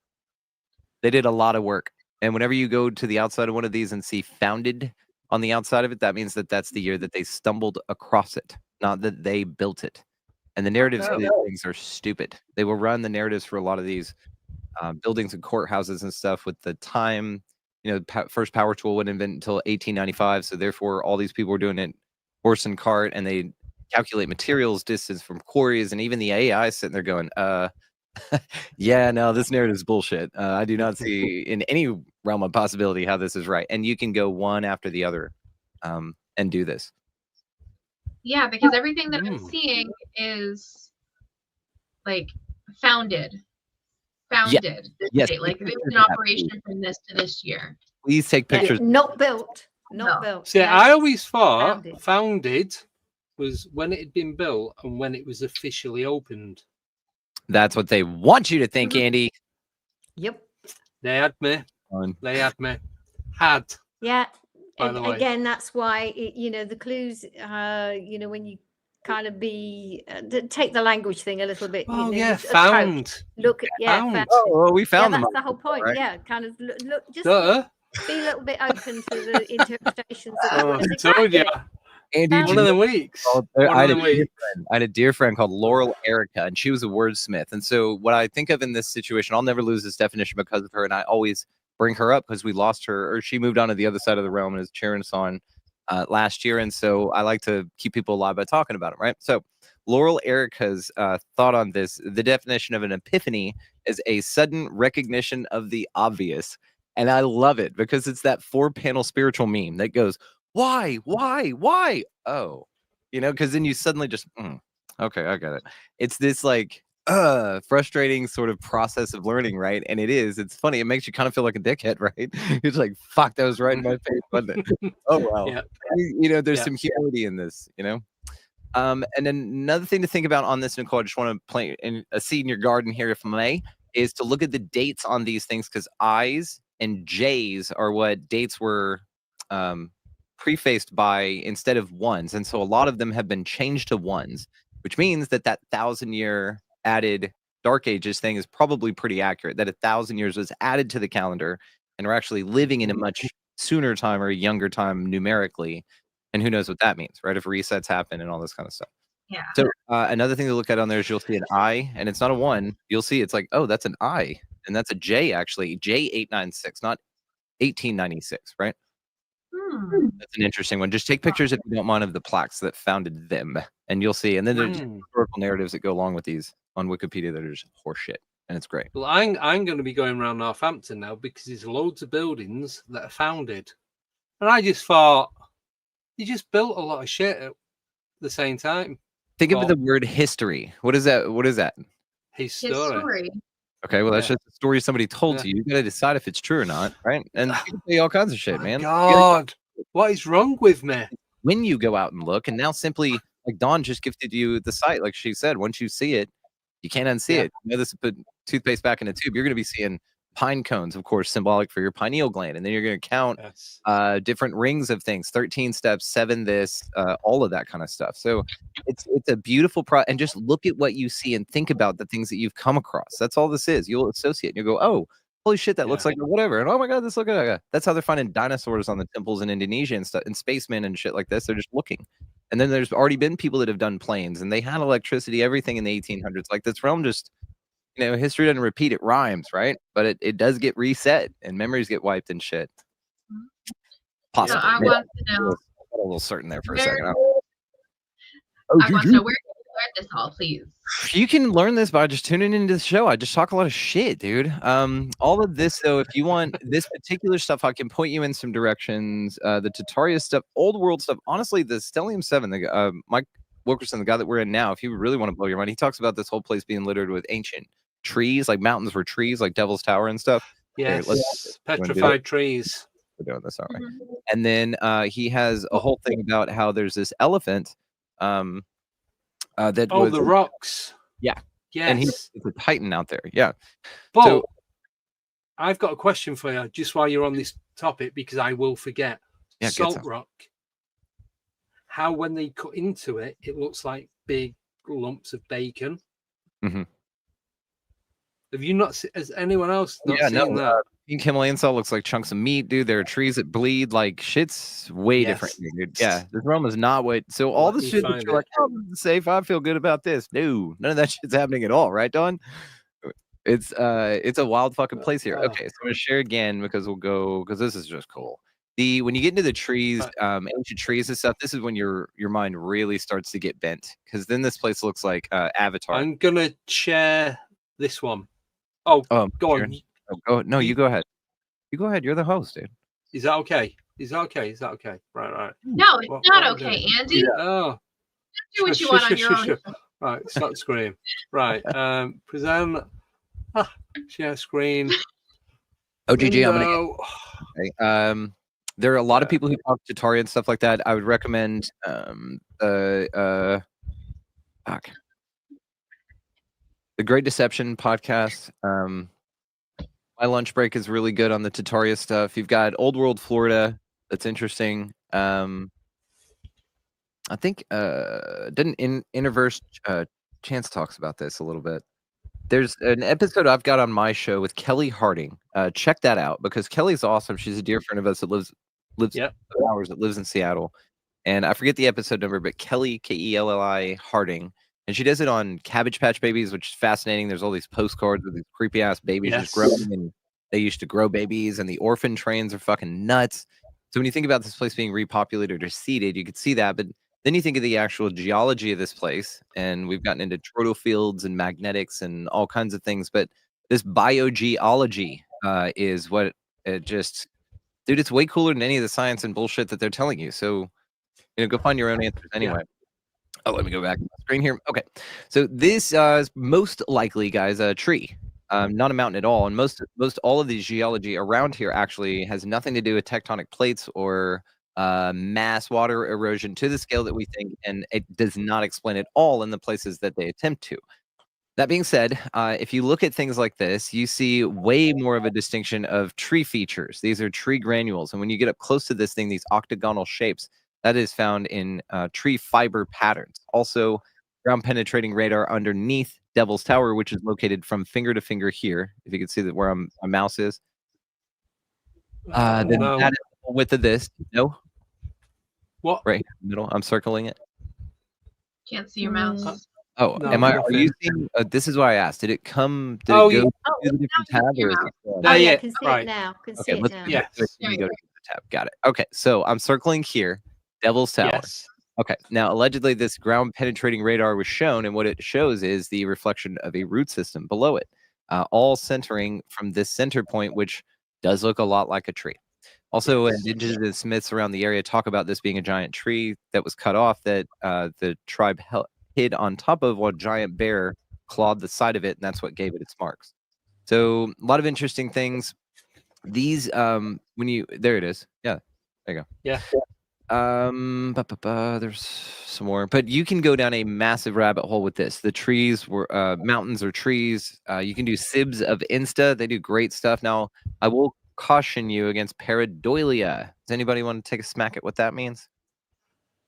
They did a lot of work. And whenever you go to the outside of one of these and see founded on the outside of it, that means that that's the year that they stumbled across it, not that they built it. And the narratives for these things are stupid. They will run the narratives for a lot of these buildings and courthouses and stuff with the time. First power tool wouldn't invent until 1895. So therefore, all these people were doing it horse and cart, and they calculate materials distance from quarries, and even the AI is sitting there going, yeah, no, this narrative is bullshit. I do not see in any realm of possibility how this is right. And you can go one after the other and do this. Yeah, because everything that I'm seeing is like founded. Yes. Like it was in operation from this to this year. Please take pictures. Not built. Not built. See, I always thought founded was when it had been built and when it was officially opened. That's what they want you to think, Andy. Yep. They had me. They had me. Had. Yeah. By the way. Again, that's why, the clues, when you kind of take the language thing a little bit. Oh, your found. approach. Look at, found. Oh, well, we found them. That's the whole point. Right? Yeah, kind of look, just be a little bit open to the interpretations of the words. Told you. Andy, one of the weeks. I had a dear friend called Laurel Erica, and she was a wordsmith. And so what I think of in this situation, I'll never lose this definition because of her, and I always bring her up because we lost her, or she moved on to the other side of the realm and is cheering us on last year. And so I like to keep people alive by talking about it, right? So Laurel Erica's thought on this, the definition of an epiphany is a sudden recognition of the obvious. And I love it because it's that 4-panel spiritual meme that goes, why? Oh, because then you suddenly just, okay, I got it. It's this like frustrating sort of process of learning, right? And it's funny. It makes you kind of feel like a dickhead, right? It's like, fuck, that was right in my face, wasn't it? Oh, well. Yeah. There's some humility in this, and then another thing to think about on this, Nicole, I just want to plant a seed in your garden here, if I may, is to look at the dates on these things, because I's and J's are what dates were prefaced by instead of ones. And so a lot of them have been changed to ones, which means that 1,000-year added Dark Ages thing is probably pretty accurate, that 1,000 years was added to the calendar and we're actually living in a much sooner time or a younger time numerically. And who knows what that means, right? If resets happen and all this kind of stuff. Yeah. So another thing to look at on there is you'll see an I, and it's not a 1. You'll see it's like, oh, that's an I. And that's a J, actually. J896, not 1896, right? That's an interesting one. Just take pictures, if you don't mind, of the plaques that founded them, and you'll see. And then there's historical narratives that go along with these on Wikipedia that are just horseshit, and it's great. Well, I'm going to be going around Northampton now because there's loads of buildings that are founded. And I just thought, you just built a lot of shit at the same time. Think of the word history. What is that? His story. Okay, well, that's just a story somebody told to you. You got to decide if it's true or not, right? And people say all kinds of shit, man. God, what is wrong with me? When you go out and look, and now simply, like Dawn just gifted you the site, like she said, once you see it, you can't unsee it. This put toothpaste back in a tube. You're going to be seeing pine cones, of course, symbolic for your pineal gland. And then you're going to count different rings of things, 13 steps, 7 this, all of that kind of stuff. So it's a beautiful and just look at what you see and think about the things that you've come across. That's all this is. You'll associate and you'll go, oh, holy shit, that looks like whatever. And oh my God, this look like that's how they're finding dinosaurs on the temples in Indonesia and stuff, and spacemen and shit like this. They're just looking. And then there's already been people that have done planes, and they had electricity, everything in the 1800s. Like, this realm just, history doesn't repeat, it rhymes, right? But it does get reset, and memories get wiped and shit. Possibly. So I want to know. A little certain there for a second. I want to know, where can you learn this all, please? You can learn this by just tuning into the show. I just talk a lot of shit, dude. All of this, though, if you want this particular stuff, I can point you in some directions. The Tartaria stuff, old world stuff. Honestly, the Stellium 7, Mike Wilkerson, the guy that we're in now, if you really want to blow your mind, he talks about this whole place being littered with ancient trees, like mountains were trees, like Devil's Tower and stuff. Yes, petrified trees. We're doing this, all right. And then he has a whole thing about how there's this elephant that was the rocks. Yeah. Yes. And he's a titan out there. Yeah. But so, I've got a question for you, just while you're on this topic, because I will forget. Salt rock. How, when they cut into it, it looks like big lumps of bacon. Have you not? Has anyone else not seen that? Pink Himalayan salt looks like chunks of meat, dude. There are trees that bleed. Like, shit's way different, dude. Yeah, this realm is not what. So all the shit that you're like, oh, this is safe. I feel good about this. No, none of that shit's happening at all, right, Dawn? It's a wild fucking place here. Okay, so I'm gonna share again because this is just cool. When you get into the trees, ancient trees and stuff, this is when your mind really starts to get bent, because then this place looks like Avatar. I'm gonna share this one. Oh, go on. No, you go ahead. You go ahead. You're the host, dude. Is that okay? Right. No, it's not okay, Andy. Oh, do what you want on your own. Right, stop scream. Right, present. Share screen. OGG, I'm gonna. Okay. There are a lot of people who talk to Tartaria and stuff like that. I would recommend the Great Deception podcast. My lunch break is really good on the Tataria stuff. You've got Old World Florida. That's interesting. I think didn't Interverse Chance talks about this a little bit. There's an episode I've got on my show with Kelly Harding. Check that out because Kelly's awesome. She's a dear friend of us that lives hours that lives in Seattle. And I forget the episode number, but Kelly Kelli Harding, and she does it on Cabbage Patch Babies, which is fascinating. There's all these postcards with these creepy ass babies just growing, and they used to grow babies, and the orphan trains are fucking nuts. So when you think about this place being repopulated or seeded, you could see that, but then you think of the actual geology of this place, and we've gotten into troidal fields and magnetics and all kinds of things. But this biogeology is what it just, dude, it's way cooler than any of the science and bullshit that they're telling you. So, go find your own answers anyway. Oh, let me go back to the screen here. Okay, so this is most likely, guys, a tree, not a mountain at all. And most all of the geology around here actually has nothing to do with tectonic plates or mass water erosion to the scale that we think, and it does not explain it all in the places that they attempt to. That being said, if you look at things like this, you see way more of a distinction of tree features. These are tree granules, and when you get up close to this thing, these octagonal shapes, that is found in tree fiber patterns. Also, ground penetrating radar underneath Devil's Tower, which is located from finger to finger here. If you can see that where my mouse is. Then No. that is the width of this. No? What? Right here in the middle. I'm circling it. Can't see your mouse. Oh, No, are you seeing? This is why I asked. Did it come? Did it go to the different tab? Or is it Oh, yeah, yeah, yeah, I can see right. it now. Can okay, see it let's now. Yeah. let me go to the tab. Got it. Okay, so I'm circling here. Devil's Tower. Yes. Okay, now allegedly this ground penetrating radar was shown, and what it shows is the reflection of a root system below it, all centering from this center point, which does look a lot like a tree. Also, indigenous myths around the area talk about this being a giant tree that was cut off that the tribe hid on top of while a giant bear clawed the side of it, and that's what gave it its marks. So a lot of interesting things. These there it is. Yeah, there you go. Yeah. There's some more, but you can go down a massive rabbit hole with this. The trees were mountains or trees. You can do sibs of Insta. They do great stuff. Now, I will caution you against pareidolia. Does anybody want to take a smack at what that means?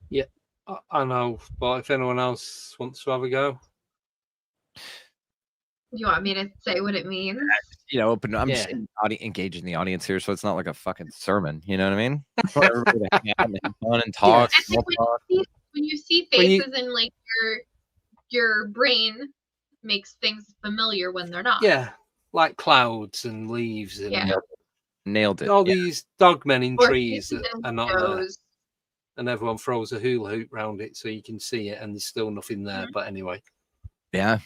Yeah, I know, but if anyone else wants to have a go. You want me to say what it means? I'm just engaging the audience here, so it's not like a fucking sermon. You know what I mean? I want everybody to hang out and have fun and talk. I think when you see faces and like your brain makes things familiar when they're not. Yeah, like clouds and leaves and Nailed it. all these dogmen in Or trees that faces are and not there, shadows. and everyone throws a hula hoop around it so you can see it, and there's still nothing there. But anyway, Yeah.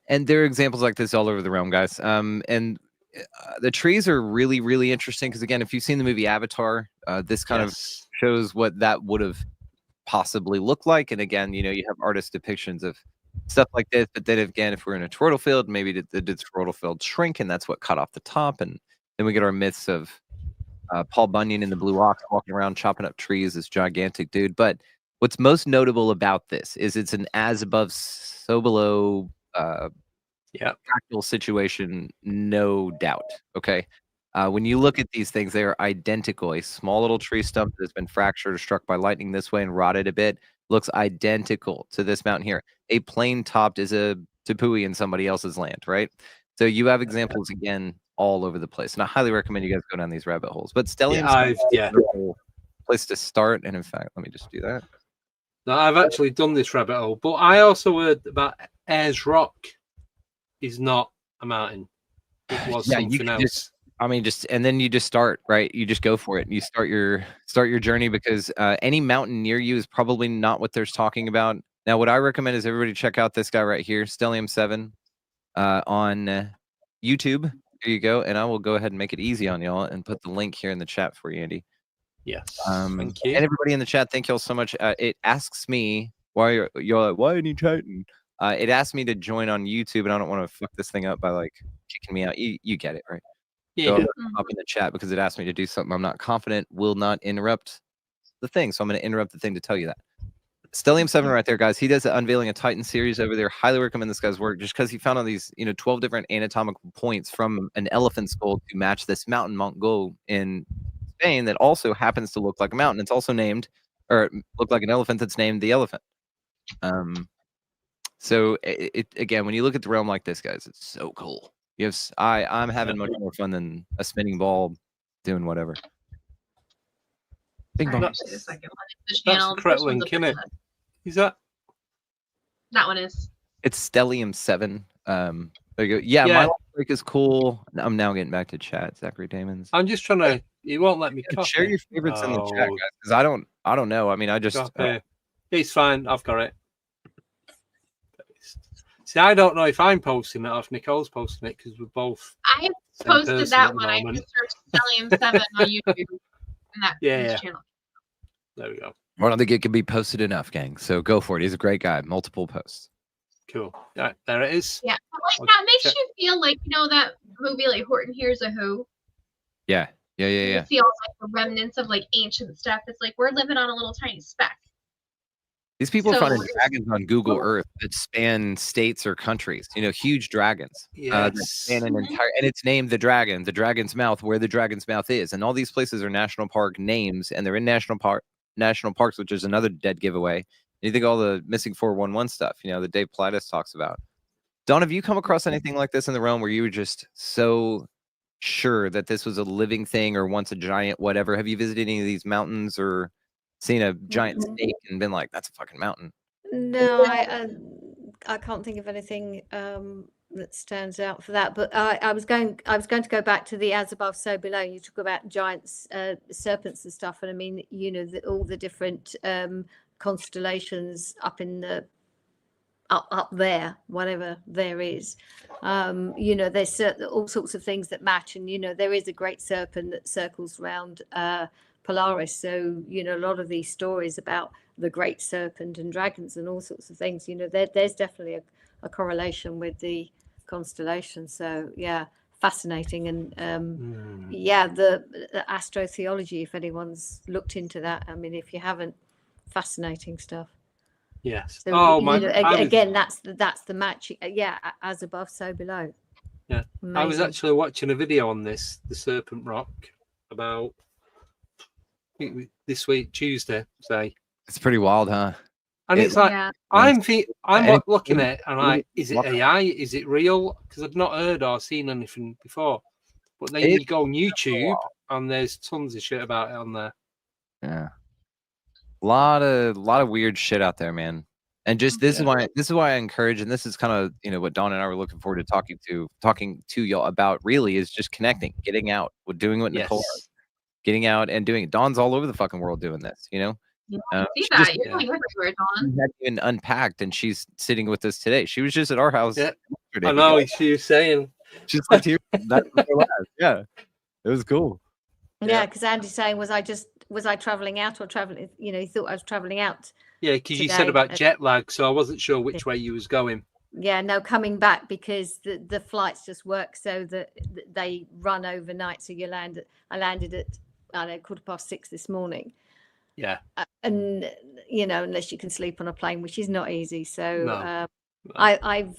And there are examples like this all over the realm, guys. And the trees are really, really interesting because, again, if you've seen the movie Avatar, this kind of shows what that would have possibly looked like. And again, you have artist depictions of stuff like this. But then again, if we're in a toroidal field, maybe did the toroidal field shrink, and that's what cut off the top. And then we get our myths of Paul Bunyan in the Blue Ox walking around chopping up trees, this gigantic dude. But what's most notable about this is it's an as above, so below practical situation, no doubt. Okay. When you look at these things, they are identical. A small little tree stump that has been fractured or struck by lightning this way and rotted a bit looks identical to this mountain here. A plane topped is a tepui in somebody else's land, right? So you have examples again all over the place, and I highly recommend you guys go down these rabbit holes. But Stellium, place to start. And in fact, let me just do that. No, I've actually done this rabbit hole, but I also heard about Ayers Rock is not a mountain. It was something else. And then you just start, right? You just go for it. And you start your journey because any mountain near you is probably not what they're talking about. Now, what I recommend is everybody check out this guy right here, Stellium 7, on YouTube. There you go. And I will go ahead and make it easy on y'all and put the link here in the chat for you, Andy. Yes. Thank you. And everybody in the chat, thank y'all so much. It asks me why you're like, why are you chatting? It asked me to join on YouTube, and I don't want to fuck this thing up by like kicking me out. You get it, right? Yeah. So I'm up in the chat because it asked me to do something I'm not confident will not interrupt the thing. So I'm going to interrupt the thing to tell you that. Stellium 7 right there, guys. He does the Unveiling a Titan series over there. Highly recommend this guy's work just because he found all these, 12 different anatomical points from an elephant skull to match this mountain, Mount Go in Spain, that also happens to look like a mountain. It's also named, or look like an elephant that's named the elephant. So it again, when you look at the realm like this, guys, it's so cool. I'm having much more fun than a spinning ball doing whatever. Bing bong. That's the second one. The That's channel. the The correct first one's link, a innit? princess. Is that? That one is. It's Stellium 7. There you go. Yeah, Yeah. my life break is cool. I'm now getting back to chat. Zachary Damons. I'm just trying to. He won't let me Yeah, copy. share your favorites in the chat, Oh, guys, because I don't know. I mean, I just copy. It's fine. I've got it. See, I don't know if I'm posting it or if Nicole's posting it because we're both. I same posted person that at the one. I moment. just searched Stellium 7 on YouTube. And that Yeah, his yeah. channel. There we go. I don't think it can be posted enough, gang. So go for it. He's a great guy. Multiple posts. Cool. Right, there it is. Yeah. But, I'll that makes check. you feel like, that movie, like Horton Hears a Who. Yeah. You see all like the remnants of like ancient stuff. It's like we're living on a little tiny speck. These people are So- finding dragons on Google Earth that span states or countries. Huge dragons. That Yes. span an entire, and it's named the Dragon's Mouth, where the Dragon's Mouth is. And all these places are national park names, and they're in national parks, which is another dead giveaway. And you think all the missing 411 stuff, that Dave Pilatus talks about. Don, have you come across anything like this in the realm where you were just so sure that this was a living thing or once a giant whatever? Have you visited any of these mountains or seen a giant snake and been like, that's a fucking mountain? No, I can't think of anything that stands out for that. But I was going to go back to the as above, so below. You talk about giants, serpents and stuff, and I mean, all the different constellations up in the up there, whatever there is. There's all sorts of things that match, and there is a great serpent that circles around Polaris. So a lot of these stories about the great serpent and dragons and all sorts of things, there's definitely a correlation with the constellation. So yeah, fascinating. And the astrotheology, if anyone's looked into that, I mean, if you haven't, fascinating stuff. Yes. So, again, that's the match. Yeah, as above, so below. Yeah. Amazing. I was actually watching a video on this, the Serpent Rock, about this week, Tuesday, say. It's pretty wild, huh? And it's like, Yeah. I'm looking at it and like, is it AI? Is it real? Because I've not heard or seen anything before. But then you go on YouTube and there's tons of shit about it on there. Yeah. A lot of weird shit out there, man. And just this is why I encourage, and this is kind of what Dawn and I were looking forward to talking to y'all about, really, is just connecting, getting out, doing what Nicole does, getting out and doing it. Dawn's all over the fucking world doing this, Yeah, I see that. You're going everywhere, Dawn. Hadn't even unpacked, and she's sitting with us today. She was just at our house. Yeah. Yesterday. I know, she was saying. She's like here. Yeah, it was cool. Yeah, because Andy's saying, was I traveling out or traveling? He thought I was traveling out. Yeah, because you said today. about jet lag, so I wasn't sure which way you was going. Yeah, no, coming back because the flights just work so that they run overnight. So I landed at 6:15 this morning. Yeah. And unless you can sleep on a plane, which is not easy. So No. I've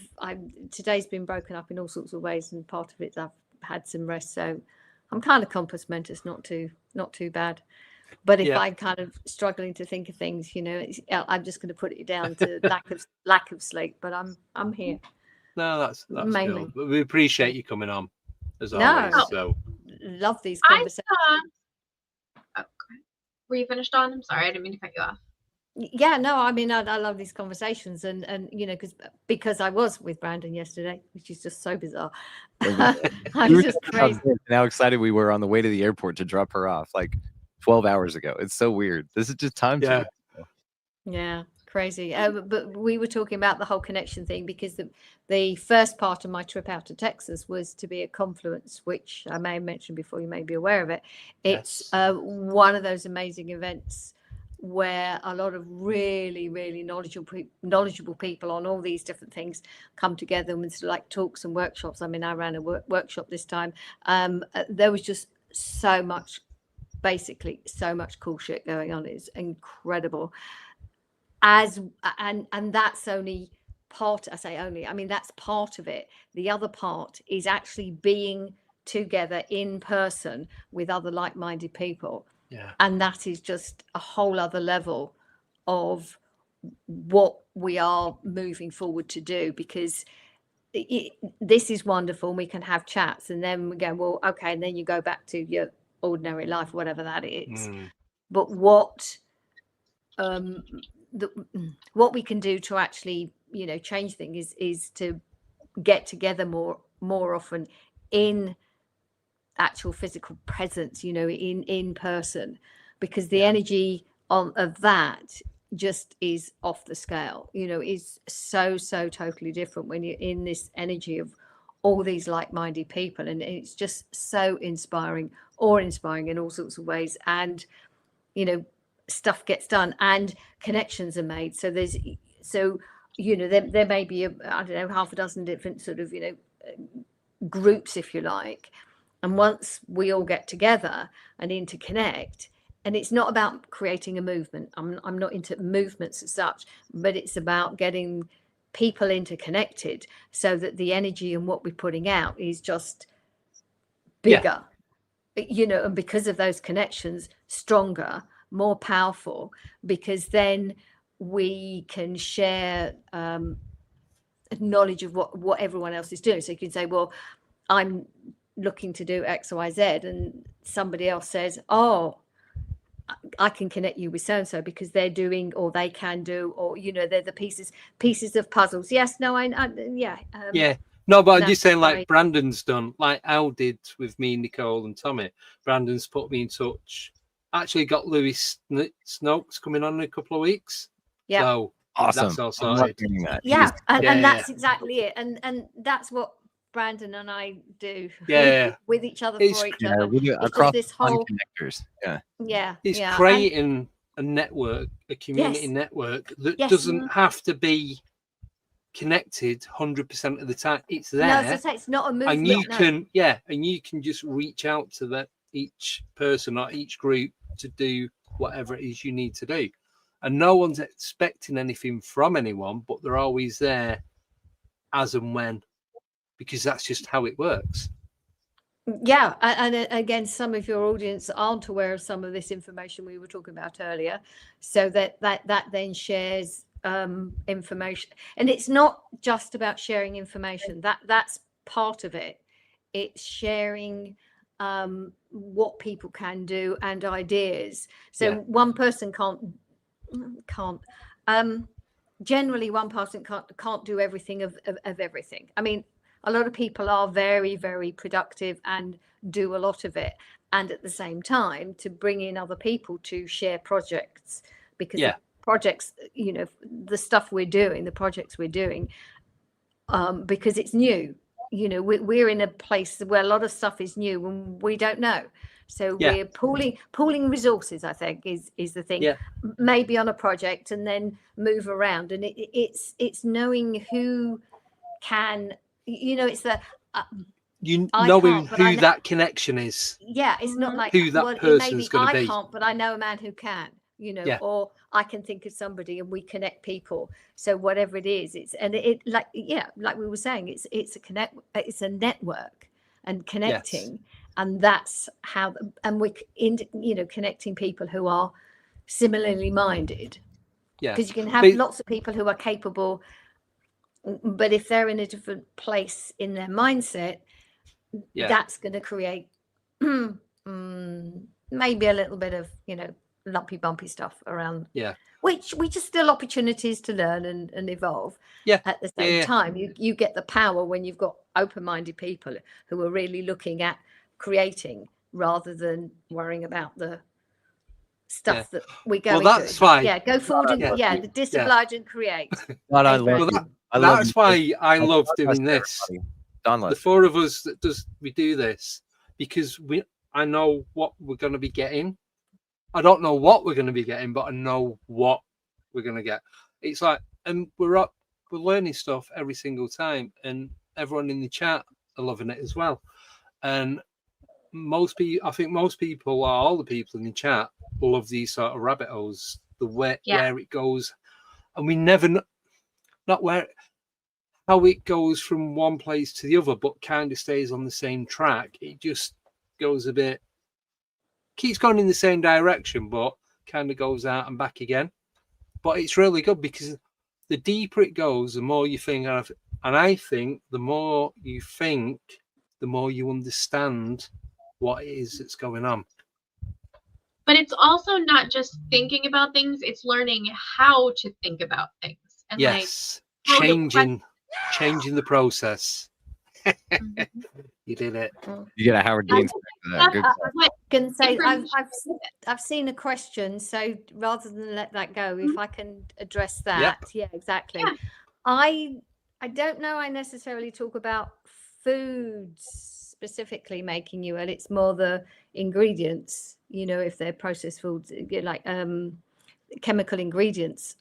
today's been broken up in all sorts of ways, and part of it I've had some rest. So I'm kind of compass mentis, not too bad. But if I'm kind of struggling to think of things, I'm just going to put it down to lack of sleep. But I'm here. No, that's mainly. cool. But we appreciate you coming on as always. So love these conversations. Were you finished, Dawn? I'm sorry, I didn't mean to cut you off. Yeah, no, I mean, I love these conversations, and because I was with Brandon yesterday, which is just so bizarre. I was just crazy. How excited we were on the way to the airport to drop her off, like 12 hours ago. It's so weird. This is just time. Yeah, crazy. But we were talking about the whole connection thing because the first part of my trip out to Texas was to be at Confluence, which I may have mentioned before. You may be aware of it. It's one of those amazing events where a lot of really, really knowledgeable people on all these different things come together with like talks and workshops. I mean, I ran a workshop this time. There was just so much cool shit going on. It's incredible. and that's only part. I say only, I mean that's part of it. The other part is actually being together in person with other like-minded people. Yeah. And that is just a whole other level of what we are moving forward to do, because this is wonderful. We can have chats and then we go, well, okay, and then you go back to your ordinary life, whatever that is. But what what we can do to actually, you know, change things is to get together more often in actual physical presence, you know, in person, because the energy of that just is off the scale, you know, is so totally different when you're in this energy of all these like-minded people, and it's just so inspiring in all sorts of ways. And you know, stuff gets done and connections are made. So there's, so you know, there may be I don't know, half a dozen different sort of, you know, groups, if you like. And once we all get together and interconnect, and it's not about creating a movement. I'm not into movements as such, but it's about getting people interconnected so that the energy and what we're putting out is just bigger, you know, and because of those connections, stronger, more powerful, because then we can share knowledge of what everyone else is doing. So you can say, well, I'm looking to do X, Y, Z, and somebody else says, oh, I can connect you with so and so because they're doing, or they can do, or you know, they're the pieces of puzzles. Yes, no, yeah. No, but I'm just saying, like right. Brandon's done, like Al did with me, Nicole, and Tommy. Brandon's put me in touch. Actually, got Lewis Snokes coming on in a couple of weeks. Yeah, so awesome. That's all sorted. Yeah, and that's yeah. exactly it, and that's what Brandon and I do. Yeah, with each other, it's, for each Yeah, other. we do It's across this whole connectors. It's yeah, creating a network, a community Yes. network that Yes. doesn't have to be connected 100% of the time. It's there, No, as I say, it's not a movement. and you no. can, and you can just reach out to each person or each group to do whatever it is you need to do, and no one's expecting anything from anyone, but they're always there as and when, because that's just how it works. Yeah, and again, some of your audience aren't aware of some of this information we were talking about earlier, so that then shares information. And it's not just about sharing information, that's part of it. It's sharing what people can do and ideas. So one person can't generally one person can't do everything of everything. I mean, a lot of people are very, very productive and do a lot of it. And at the same time, to bring in other people to share projects, because the projects, you know, the stuff we're doing, the projects we're doing, because it's new, you know, we're in a place where a lot of stuff is new and we don't know. So we're pooling resources, I think, is the thing. Maybe on a project and then move around. And it's knowing who can, you know, it's the knowing who that connection is. Yeah, it's not like who that person's going to be. I can't, but I know a man who can, you know, or I can think of somebody and we connect people. So whatever it is, it's like we were saying, it's a network and connecting, and that's how, and we connecting people who are similarly minded. Because you can have lots of people who are capable, but if they're in a different place in their mindset, that's going to create maybe a little bit of, you know, lumpy bumpy stuff around, which are still opportunities to learn and evolve. At the same time, you get the power when you've got open-minded people who are really looking at creating rather than worrying about the stuff that we go into. That's why go forward and disoblige and create. That's why I love doing this. The four of us we do this because I know what we're going to be getting. I don't know what we're going to be getting, but I know what we're going to get. It's like, and we're learning stuff every single time, and everyone in the chat are loving it as well. And I think most people, or all the people in the chat, love these sort of rabbit holes. The way where it goes, and we never not where how it goes from one place to the other, but kind of stays on the same track. It just goes a bit, keeps going in the same direction, but kind of goes out and back again. But it's really good because the deeper it goes, the more you think of, and I think the more you think, the more you understand what it is that's going on. But it's also not just thinking about things, it's learning how to think about things. And Yes, like changing the process. Mhm. You did it. You get a Howard Dean for that. Good. What Can say information- I've seen a question, so rather than let that go, if I can address that, yeah, exactly. Yeah. I don't know. I necessarily talk about foods specifically making you ill. It's more the ingredients. You know, if they're processed foods, like chemical ingredients.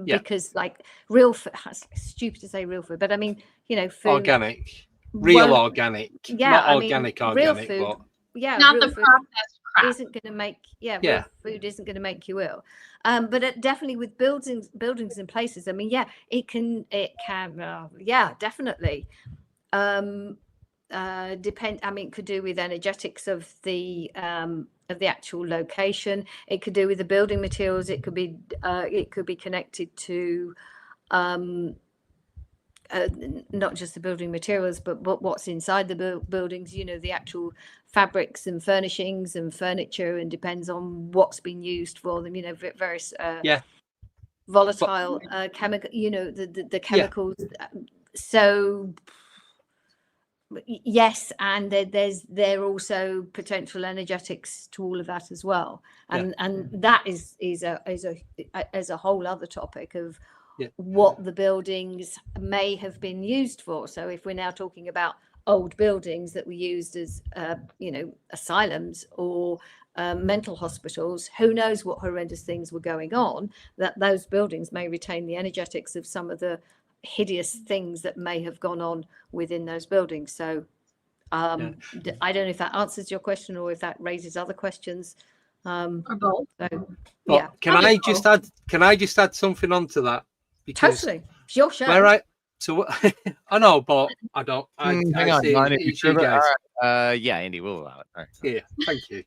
Because like real food, it's stupid to say real food, but I mean, you know, food. Organic. Real won't- organic. Yeah, Not I mean, organic, real organic, food, but yeah, not real the food processed crap. isn't going to make Yeah. real food isn't going to make you ill. But definitely with buildings and places, I mean, yeah, it can yeah, definitely depend. I mean, it could do with energetics of the actual location. It could do with the building materials. It could be connected to not just the building materials, but what's inside the buildings, you know, the actual fabrics and furnishings and furniture, and depends on what's been used for them, you know, various volatile chemical, you know, the chemicals. So yes, and there also potential energetics to all of that as well, and that is a whole other topic of what the buildings may have been used for. So if we're now talking about old buildings that were used as you know, asylums or mental hospitals, who knows what horrendous things were going on, that those buildings may retain the energetics of some of the hideous things that may have gone on within those buildings. So I don't know if that answers your question or if that raises other questions, or both. so yeah. Can I just add something onto that? Because totally, it's your show. I know, but I don't. Hang I on, see Lonnie, it's you guys. yeah, Andy, we'll allow it. All right. Yeah, thank you.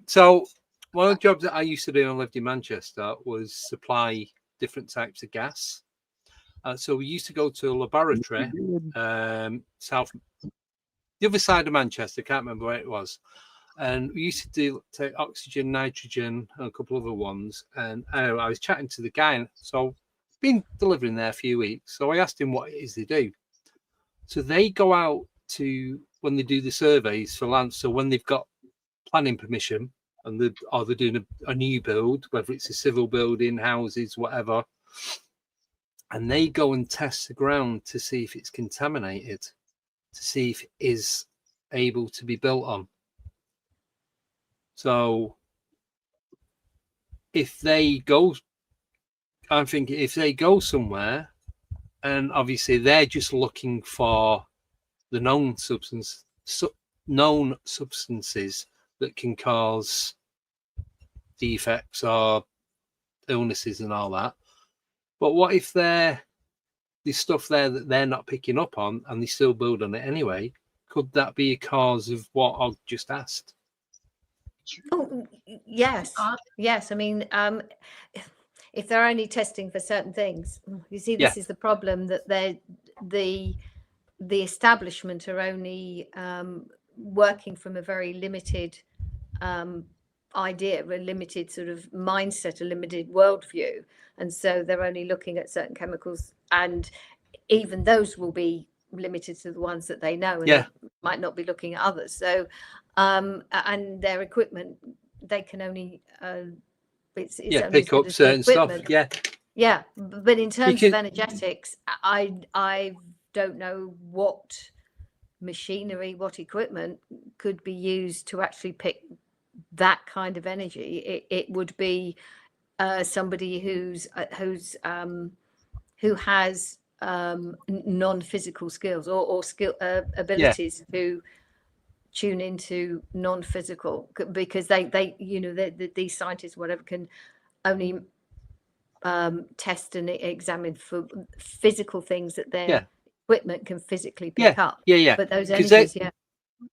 So one of the jobs that I used to do when I lived in Manchester was supply different types of gas. So we used to go to a laboratory, south, the other side of Manchester. Can't remember where it was. And we used to take oxygen, nitrogen, and a couple other ones. And I was chatting to the guy, and so been delivering there a few weeks. So I asked him what it is they do. So they go out to, when they do the surveys for land, so when they've got planning permission and they're doing a new build, whether it's a civil building, houses, whatever, and they go and test the ground to see if it's contaminated, to see if it is able to be built on. So if they go, I'm thinking if they go somewhere, and obviously they're just looking for the known substances that can cause defects or illnesses and all that. But what if there's stuff there that they're not picking up on and they still build on it anyway? Could that be a cause of what I've just asked? Oh, yes. Yes. I mean, if they're only testing for certain things, you see, this is the problem, that the establishment are only working from a very limited idea, a limited sort of mindset, a limited worldview. And so they're only looking at certain chemicals, and even those will be limited to the ones that they know, and they might not be looking at others. So and their equipment, they can only it's only pick up certain stuff. But in terms of energetics, I don't know what machinery, what equipment could be used to actually pick that kind of energy. It would be somebody who has non-physical skills or skill abilities to tune into non-physical, because they you know, these scientists, whatever, can only test and examine for physical things that their Yeah. equipment can physically pick up. Yeah. But those 'Cause energies,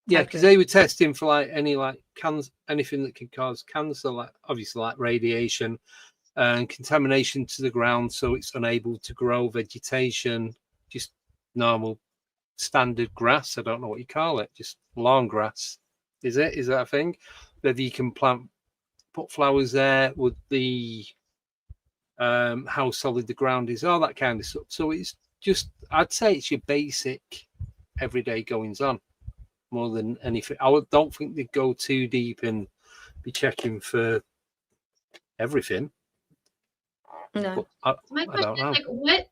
Yeah, because totally. they were testing for like anything that could cause cancer, like obviously like radiation and contamination to the ground, so it's unable to grow vegetation, just normal standard grass. I don't know what you call it, just lawn grass. Is that a thing? Whether you can put flowers there, would the how solid the ground is, all that kind of stuff. So it's just, I'd say it's your basic everyday goings on more than anything. Don't think they go too deep and be checking for everything. No. My I question don't know. is, like, what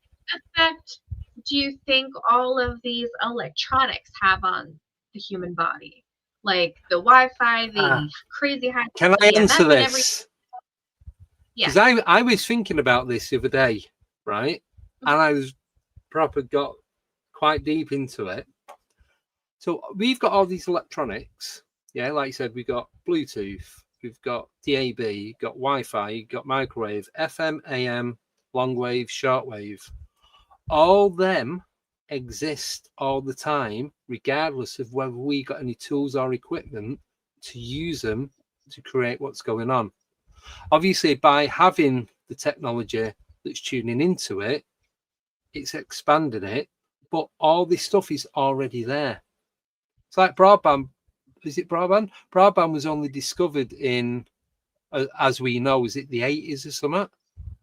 effect do you think all of these electronics have on the human body? Like the Wi-Fi, the crazy high. Can I answer EMF and everything? this? Yeah. Because I was thinking about this the other day, right? And I was got quite deep into it. So we've got all these electronics. Yeah, like you said, we've got Bluetooth, we've got DAB, you've got Wi-Fi, you've got microwave, FM, AM, long wave, shortwave. All them exist all the time, regardless of whether we got any tools or equipment to use them to create what's going on. Obviously, by having the technology that's tuning into it, it's expanding it, but all this stuff is already there. It's like broadband. Is it broadband? Broadband was only discovered in, as we know, is it the 80s or something?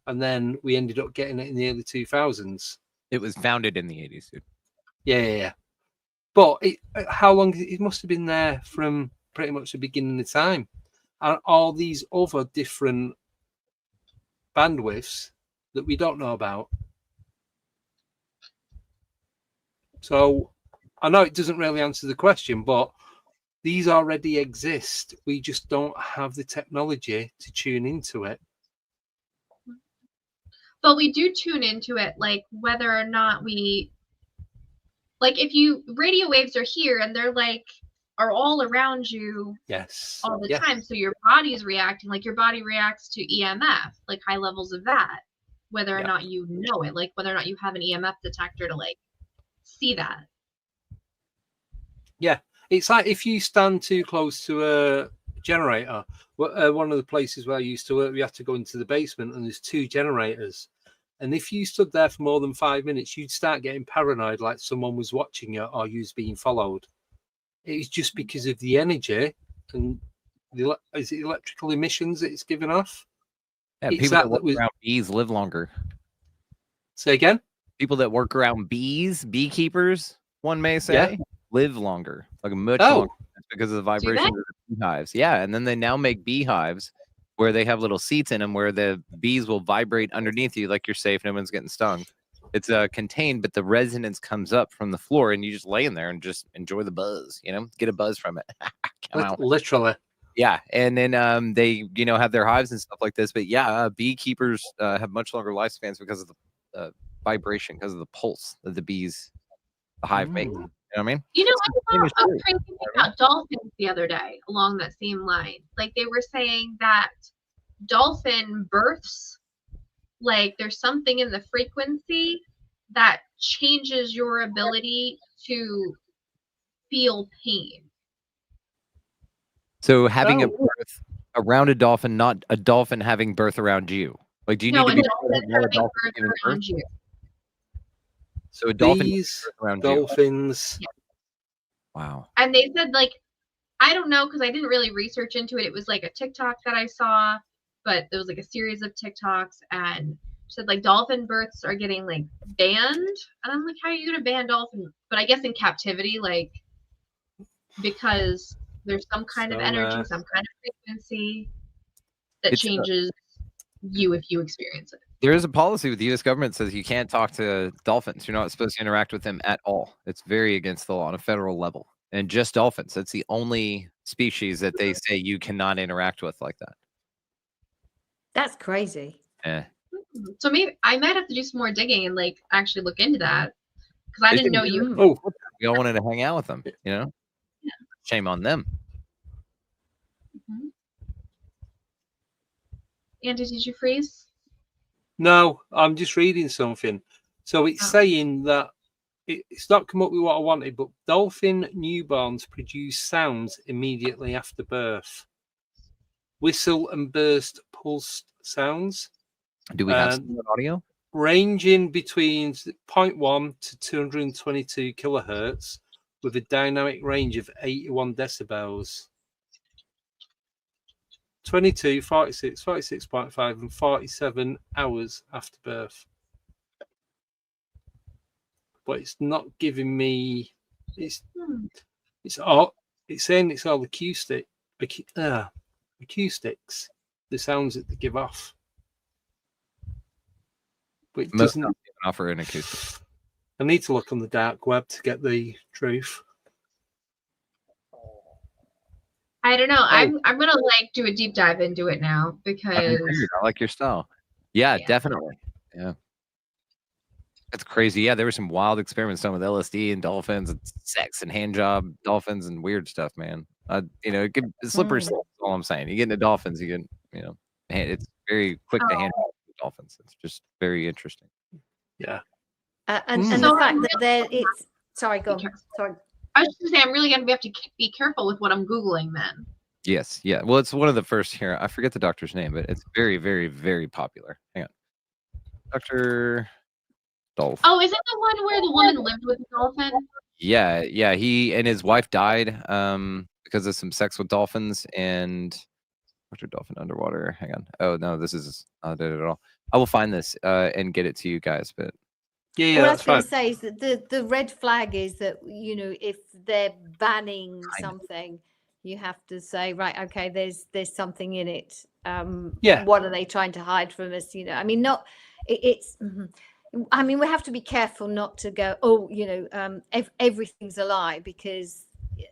And then we ended up getting it in the early 2000s. It was founded in the 80s, dude. Yeah. But how long? It must have been there from pretty much the beginning of time. And all these other different bandwidths that we don't know about. So I know it doesn't really answer the question, but these already exist. We just don't have the technology to tune into it. But we do tune into it, like whether or not we, like if radio waves are here and they're like, are all around you. Yes. All the time. So your body is reacting, like your body reacts to EMF, like high levels of that, whether or not you know it, like whether or not you have an EMF detector to like see that. Yeah. It's like if you stand too close to a generator. One of the places where I used to work, we had to go into the basement and there's 2 generators. And if you stood there for more than 5 minutes, you'd start getting paranoid, like someone was watching you or you was being followed. It was just because of the energy and is it electrical emissions that it's giving off? Yeah, people that work around bees live longer. Say again? People that work around beekeepers, one may say, live longer, like much longer. That's because of the vibration of the beehives. Yeah, and then they now make beehives where they have little seats in them where the bees will vibrate underneath you like you're safe, no one's getting stung. It's contained, but the resonance comes up from the floor, and you just lay in there and just enjoy the buzz. Get a buzz from it. Literally. Yeah, and then they have their hives and stuff like this. But yeah, beekeepers have much longer lifespans because of the vibration, because of the pulse that the hive make. You know what I mean? I saw a crazy thing about dolphins the other day along that same line. Like they were saying that dolphin births, like there's something in the frequency that changes your ability to feel pain. So having a birth around a dolphin, not a dolphin having birth around you. Like, do you need to be having birth around you? So a dolphin around dolphins. Yeah. Wow. And they said, like, I don't know, because I didn't really research into it. It was like a TikTok that I saw, but there was like a series of TikToks, and said like dolphin births are getting like banned. And I'm like, how are you gonna ban dolphin? But I guess in captivity, like, because there's some kind of energy, some kind of frequency that changes you if you experience it. There is a policy with the U.S. government that says you can't talk to dolphins. You're not supposed to interact with them at all. It's very against the law on a federal level. And just dolphins. That's the only species that they say you cannot interact with like that. That's crazy. Yeah. So maybe I might have to do some more digging and like actually look into that, because I didn't know you. Oh, we all wanted to hang out with them. Yeah. Shame on them. Andy, did you freeze? No, I'm just reading something. So it's saying that it's not come up with what I wanted, but dolphin newborns produce sounds immediately after birth. Whistle and burst pulsed sounds. Do we have some audio? Ranging between 0.1 to 222 kilohertz with a dynamic range of 81 decibels. 22, 46, 46.5, and 47 hours after birth. But it's not giving me. It's all. It's saying it's all acoustics. The sounds that they give off. But it doesn't offer an acoustic. I need to look on the dark web to get the truth. I don't know. I'm gonna like do a deep dive into it now because I like your style. Yeah, definitely. Yeah. That's crazy. Yeah, there were some wild experiments done with LSD and dolphins and sex and hand job dolphins and weird stuff, man. It's slippery slope. That's all I'm saying. You get into dolphins, you get, it's very quick to handle dolphins. It's just very interesting. Yeah. And the fact that it's sorry, go on. Sorry. I was just gonna say I'm really gonna have to be careful with what I'm Googling then. Yes, yeah. Well, it's one of the first here. I forget the doctor's name, but it's very, very, very popular. Hang on. Dr. Dolphin. Oh, is it the one where the woman lived with a dolphin? Yeah. He and his wife died because of some sex with dolphins, and Dr. Dolphin underwater. Hang on. Oh no, this is not it at all. I will find this and get it to you guys, but yeah, what I was going to say is that the red flag is that, if they're banning something, you have to say, right, okay, there's something in it. What are they trying to hide from us? I mean, we have to be careful not to go, everything's a lie, because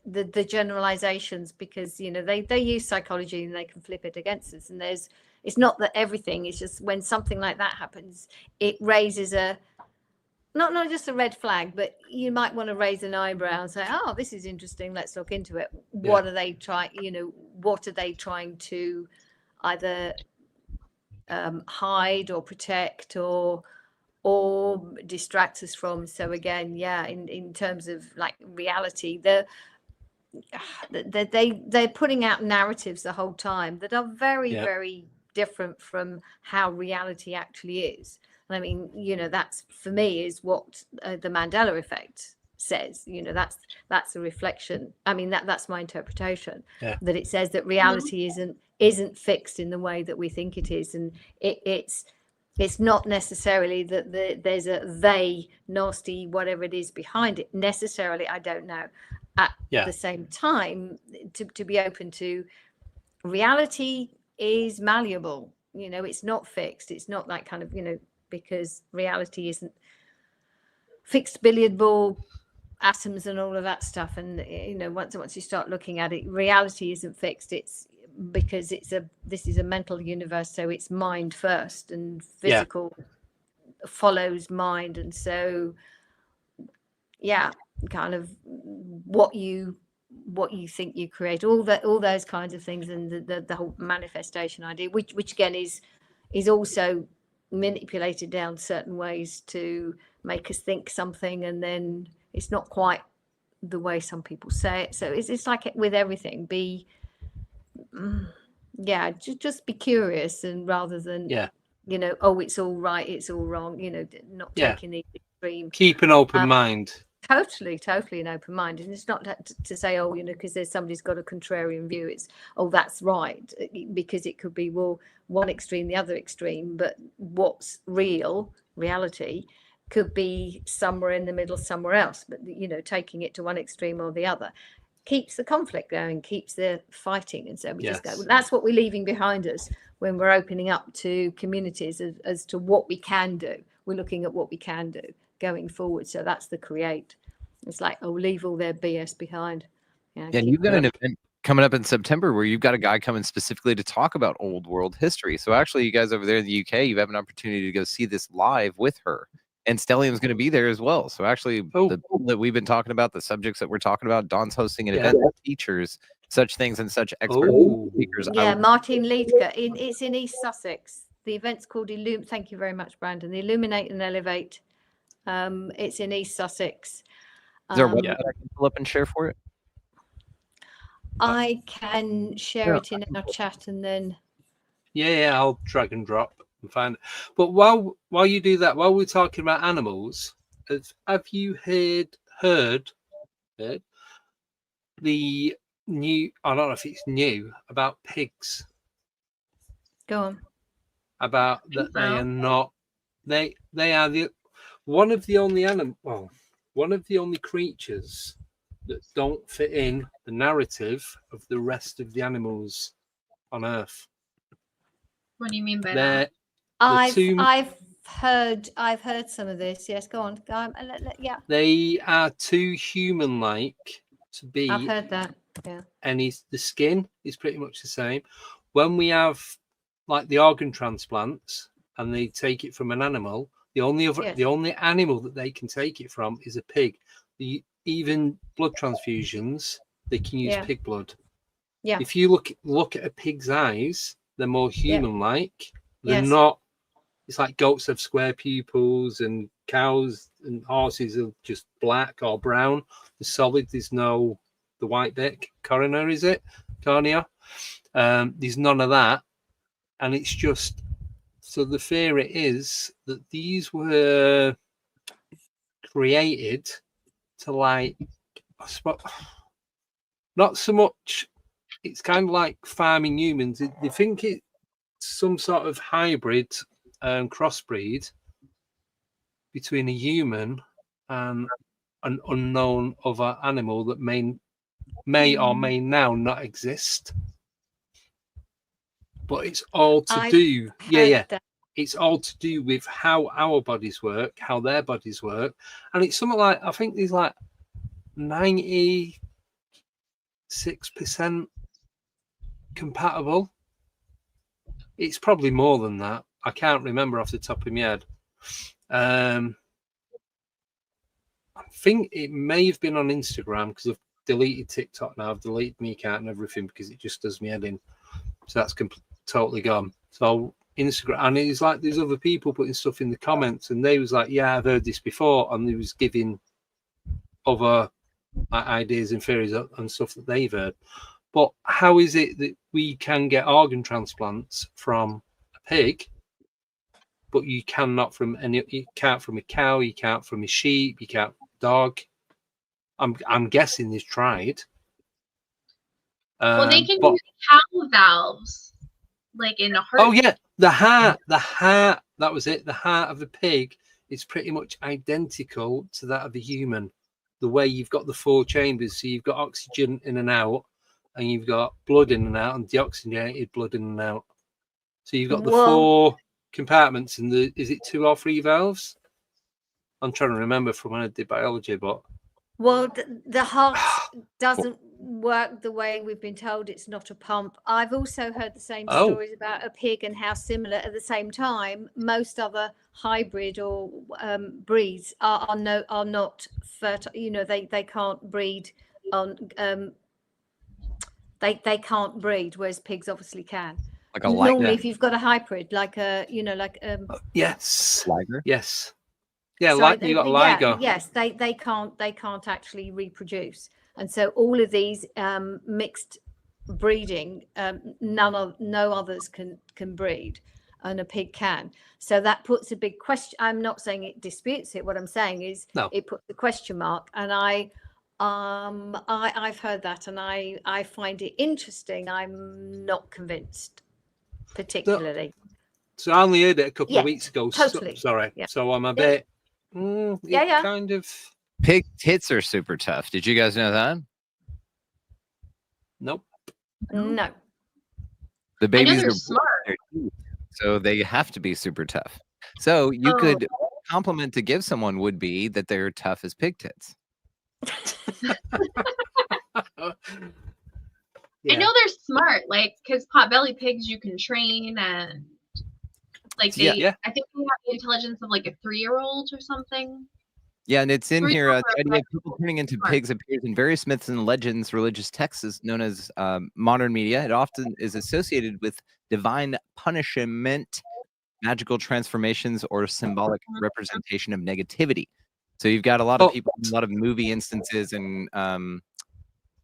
the generalizations, because they use psychology and they can flip it against us. And it's not that everything, it's just when something like that happens, it raises not just a red flag, but you might want to raise an eyebrow and say, oh, this is interesting, let's look into it. What are they trying, what are they trying to either hide or protect or distract us from? So again, in terms of like reality, they're putting out narratives the whole time that are very, very different from how reality actually is. And I mean, that's, for me, is what the Mandela effect says. That's a reflection. I mean, that's my interpretation, that it says that reality isn't fixed in the way that we think it is. And it's not necessarily that there's a nasty whatever it is behind it necessarily. I don't know. At the same time, to be open to reality is malleable. It's not fixed. It's not like kind of, because reality isn't fixed billiard ball atoms and all of that stuff. And once you start looking at it, reality isn't fixed. It's because this is a mental universe, so it's mind first, and physical follows mind. And so kind of what you think you create, all those kinds of things, and the whole manifestation idea, which again is also manipulated down certain ways to make us think something, and then it's not quite the way some people say it. So it's like with everything, just be curious, and rather than it's all right, it's all wrong, not taking the extreme. Keep an open mind. Totally an open mind. And it's not to say, because there's somebody's got a contrarian view, it's that's right, because it could be, well, one extreme, the other extreme, but what's reality could be somewhere in the middle, somewhere else. But taking it to one extreme or the other keeps the conflict going, keeps the fighting. And so we just go, well, that's what we're leaving behind us when we're opening up to communities as to what we can do. We're looking at what we can do going forward. So that's the create. It's like, leave all their BS behind. And you've got an event coming up in September where you've got a guy coming specifically to talk about old world history. So actually, you guys over there in the UK, you have an opportunity to go see this live with her. And Stellium's going to be there as well. So actually, the people that we've been talking about, the subjects that we're talking about, Don's hosting an event that features such things and such expert speakers. Martin Liedtke. It's in East Sussex. The event's called Illum. Thank you very much, Brandon. The Illuminate and Elevate. It's in East Sussex. Is there a website I can pull up and share for it? I can share it in our chat and then. Yeah, I'll drag and drop and find it. But while you do that, while we're talking about animals, have you heard the new? I don't know if it's new about pigs. Go on. About that they are not. They are one of the only creatures that don't fit in the narrative of the rest of the animals on Earth. What do you mean by that? I've heard some of this. Yes, go on. Yeah. They are too human-like to be. I've heard that. Yeah. And the skin is pretty much the same. When we have like the organ transplants and they take it from an animal, the only animal that they can take it from is a pig. Even blood transfusions, they can use pig blood. Yeah. If you look at a pig's eyes, they're more human-like. They're Yes. not. It's like goats have square pupils, and cows and horses are just black or brown. The solid, there's no the white bit. Cornea, is it? Cornea. There's none of that, and it's just. So the theory is that these were created to not so much. It's kind of like farming humans. They think it's some sort of hybrid crossbreed between a human and an unknown other animal that may or may now not exist. But it's all to do. It's all to do with how our bodies work, how their bodies work, and it's something like I think there's like 96% compatible. It's probably more than that. I can't remember off the top of my head. I think it may have been on Instagram because I've deleted TikTok now. I've deleted my account and everything because it just does me head in. So that's totally gone. So Instagram, and it's like there's other people putting stuff in the comments, and they was like, "Yeah, I've heard this before," and they was giving other ideas and theories and stuff that they've heard. But how is it that we can get organ transplants from a pig, but you cannot from you can't from a cow, you can't from a sheep, you can't from a dog? I'm guessing they've tried. Well, they can use cow valves, like in a heart. Oh yeah, the heart. That was it. The heart of the pig is pretty much identical to that of the human. The way you've got the 4 chambers, so you've got oxygen in and out, and you've got blood in and out, and deoxygenated blood in and out. So you've got the 4 compartments, and is it 2 or 3 valves? I'm trying to remember from when I did biology, but the heart doesn't work the way we've been told. It's not a pump. I've also heard the same stories about a pig and how similar. At the same time, most other hybrid or breeds are not fertile. You know, they can't breed on. They can't breed, whereas pigs obviously can. Like a normally, if you've got a hybrid, like a yes, liger. Yes. Yeah, like you got a liger. Yes, they can't actually reproduce, and so all of these mixed breeding, no others can breed, and a pig can. So that puts a big question. I'm not saying it disputes it. What I'm saying is it puts a question mark, and I've heard that, and I find it interesting. I'm not convinced, particularly. So I only heard it a couple of weeks ago. Totally. Sorry. Yeah. So I'm a bit. Kind of. Pig tits are super tough. Did you guys know that? Nope. No. The babies are smart, so they have to be super tough. So you could compliment to give someone would be that they're tough as pig tits. I know they're smart, like because potbelly pigs you can train, and like I think they have the intelligence of like a 3-year-old or something. Yeah, and it's in here. The idea of people turning into pigs appears in various myths and legends, religious texts known as modern media. It often is associated with divine punishment magical transformations or symbolic representation of negativity. So you've got a lot of people, a lot of movie instances and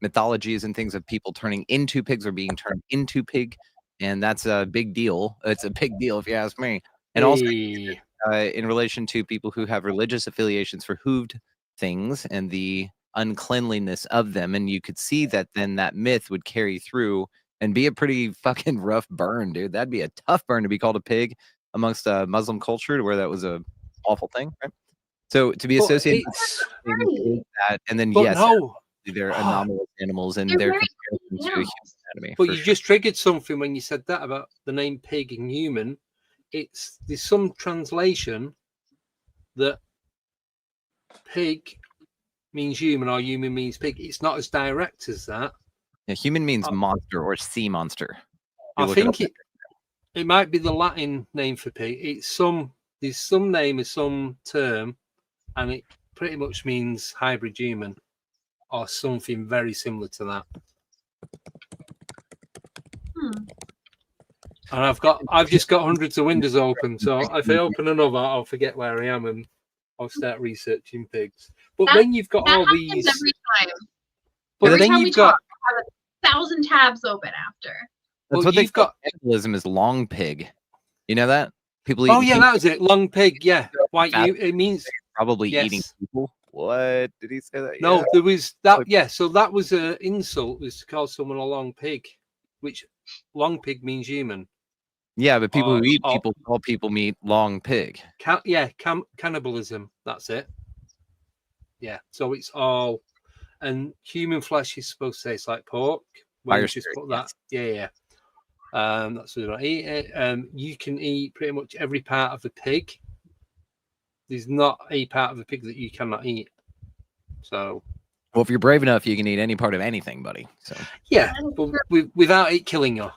mythologies and things of people turning into pigs or being turned into pig, and that's a big deal. It's a big deal if you ask me. And also in relation to people who have religious affiliations for hooved things and the uncleanliness of them, and you could see that then that myth would carry through and be a pretty fucking rough burn, dude. That'd be a tough burn to be called a pig amongst Muslim culture, where that was a awful thing, right? So to be associated with that, and then yes, they're anomalous animals, and they're compared to human anatomy. But you just triggered something when you said that about the name pig and human. There's some translation that pig means human or human means pig. It's not as direct as that. Yeah, human means monster or sea monster. I think it might be the Latin name for pig. There's some name or some term, and it pretty much means hybrid human or something very similar to that. And I've just got hundreds of windows open, so if I open another, I'll forget where I am and I'll start researching pigs. But when you've got all these, every time. But every then time you've we got talk, I have 1,000 tabs open after. That's what they've got. Cannibalism is long pig. You know that people. Oh yeah, that was it. Long pig. Yeah, white. It means probably eating people. What did he say that? No, there was that. Yeah, so that was an insult. Was to call someone a long pig, which long pig means human. Yeah, but people who eat people call people meat long pig. Cannibalism. That's it. Yeah, so it's all, and human flesh is supposed to taste like pork. When you just put that, yeah. That's what I eat it. You can eat pretty much every part of a pig. There's not a part of a pig that you cannot eat. So, well, if you're brave enough, you can eat any part of anything, buddy. So yeah, but without it killing you.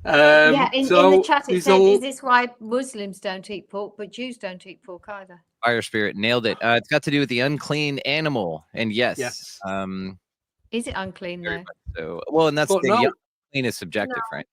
Yeah, in the chat it said, is this why Muslims don't eat pork, but Jews don't eat pork either? Fire Spirit nailed it. It's got to do with the unclean animal, and yes. Is it unclean though? So, well, and that's the unclean is subjective, right?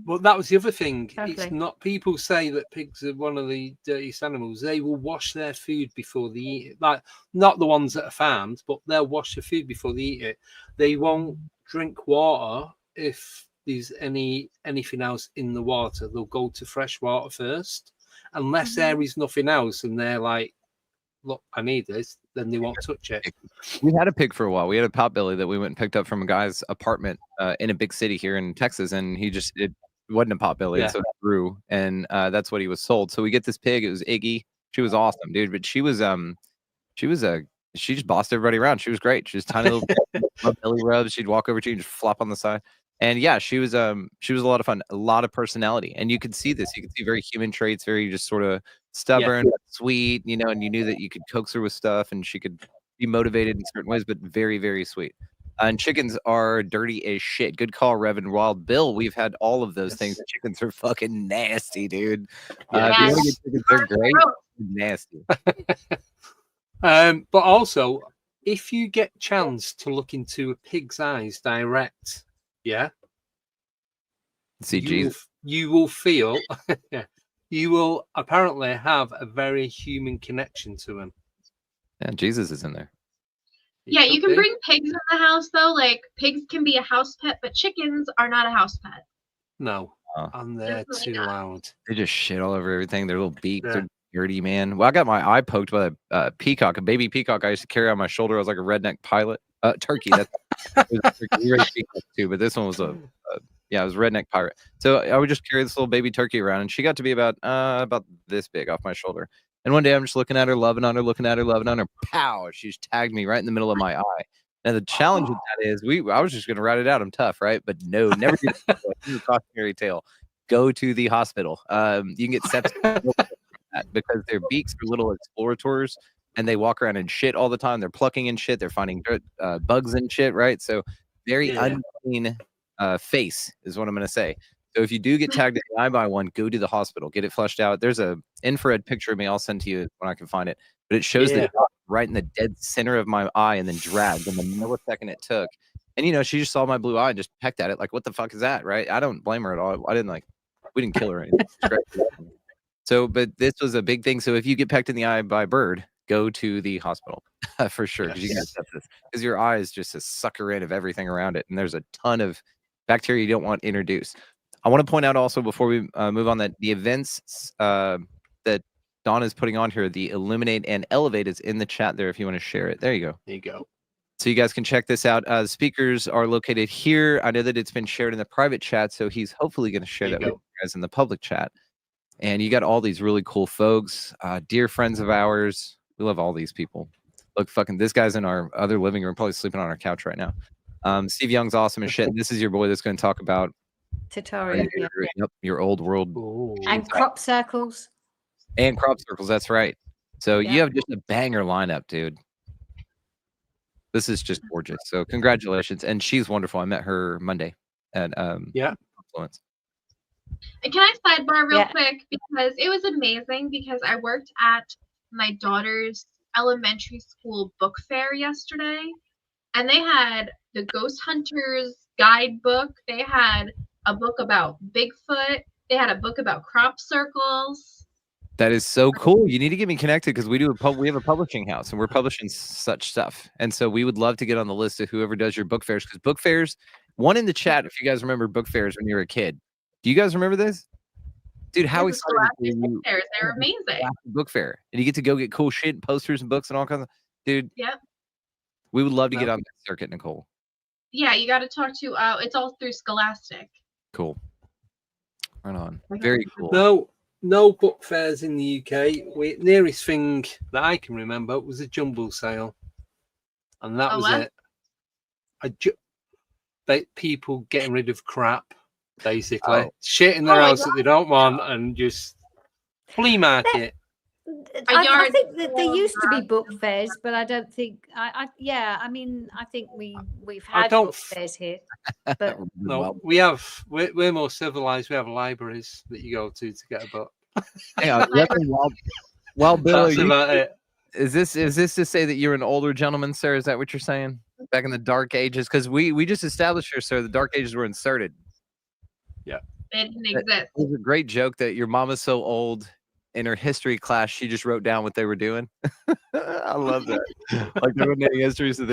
Well, that was the other thing. It's not, people say that pigs are one of the dirtiest animals. They will wash their food before they eat it. Like, not the ones that are farmed, but they'll wash the food before they eat it. They won't drink water if there's anything else in the water. They'll go to fresh water first, unless there is nothing else, and they're like, look, I need this, then they won't touch it. We had a pig for a while. We had a potbelly that we went and picked up from a guy's apartment in a big city here in Texas, and it wasn't a potbelly, so it grew, and that's what he was sold. So we get this pig. It was Iggy. She was awesome, dude. But she just bossed everybody around. She was great. She was tiny little belly rubs. She'd walk over to you and just flop on the side. And yeah, she was a lot of fun, a lot of personality. And you could see this. You could see very human traits, very just sort of stubborn, sweet, you know, and you knew that you could coax her with stuff and she could be motivated in certain ways, but very, very sweet. And chickens are dirty as shit. Good call, Reverend Wild Bill. We've had all of those things. Chickens are fucking nasty, dude. Chickens are great. Nasty. But also, if you get chance to look into a pig's eyes direct, see Jesus, you will feel, you will apparently have a very human connection to him. Yeah, Jesus is in there. Yeah, you can bring pigs in the house though. Like, pigs can be a house pet, but chickens are not a house pet. No, and they're too loud. They just shit all over everything. Their little beaks are dirty, man. Well, I got my eye poked by a peacock, a baby peacock I used to carry on my shoulder. I was like a redneck pilot. Turkey. That's we raised peacocks too, but this one was it was redneck pirate. So I would just carry this little baby turkey around, and she got to be about this big off my shoulder. And one day I'm just looking at her, loving on her, looking at her, loving on her. Pow! She's tagged me right in the middle of my eye. Now the challenge with that is I was just gonna ride it out. I'm tough, right? But no, never do that. This is a cautionary tale. Go to the hospital. You can get sepsis because their beaks are little explorators, and they walk around and shit all the time. They're plucking and shit. They're finding bugs and shit, right? So very unclean face is what I'm going to say. So if you do get tagged in the eye by one, go to the hospital, get it flushed out. There's a infrared picture of me. I'll send to you when I can find it. But it shows the dot right in the dead center of my eye and then dragged in the millisecond it took. And she just saw my blue eye and just pecked at it like, what the fuck is that, right? I don't blame her at all. I didn't we didn't kill her or anything. So, but this was a big thing. So if you get pecked in the eye by a bird, go to the hospital for sure, because you got sepsis. Because your eye is just a sucker in of everything around it, and there's a ton of bacteria you don't want introduced. I want to point out also before we move on that the events that Dawn is putting on here, the Illuminate and Elevate, is in the chat there if you want to share it. There you go. There you go. So you guys can check this out. The speakers are located here. I know that it's been shared in the private chat, so he's hopefully going to share that with you guys in the public chat. And you got all these really cool folks, dear friends of ours. We love all these people. Look, fucking, this guy's in our other living room, probably sleeping on our couch right now. Steve Young's awesome as shit. And this is your boy that's going to talk about tutorial. Your old world. Ooh. And crop circles. And crop circles, that's right. So you have just a banger lineup, dude. This is just gorgeous. So congratulations. And she's wonderful. I met her Monday at Influence. And can I sidebar real quick? Because it was amazing because I worked at my daughter's elementary school book fair yesterday, and they had the Ghost Hunters guidebook. They had a book about Bigfoot. They had a book about crop circles. That is so cool. You need to get me connected because we have a publishing house and we're publishing such stuff. And so we would love to get on the list of whoever does your book fairs, because book fairs, one in the chat, if you guys remember book fairs when you were a kid. Do you guys remember this? Dude, how excited book fairs. They're amazing. Book fair. And you get to go get cool shit, posters and books and all kinds of dude. Yep. We would love to get on that circuit, Nicole. Yeah, you got to talk to it's all through Scholastic. Cool. Right on. Very cool. No book fairs in the UK. Nearest thing that I can remember was a jumble sale, and that was it. People getting rid of crap, basically shit in their house that they don't want, and just flea market. I think that there used to be book fairs, but I don't think. I mean, I think we've had book fairs here, but no, we have. We're more civilized. We have libraries that you go to get a book. Hang on, well, Bill, that's about it. Is this to say that you're an older gentleman, sir? Is that what you're saying? Back in the Dark Ages, because we just established here, sir, the Dark Ages were inserted. Yeah, they didn't exist. It was a great joke that your mama's so old. In her history class, she just wrote down what they were doing. I love that. Like they were in history, so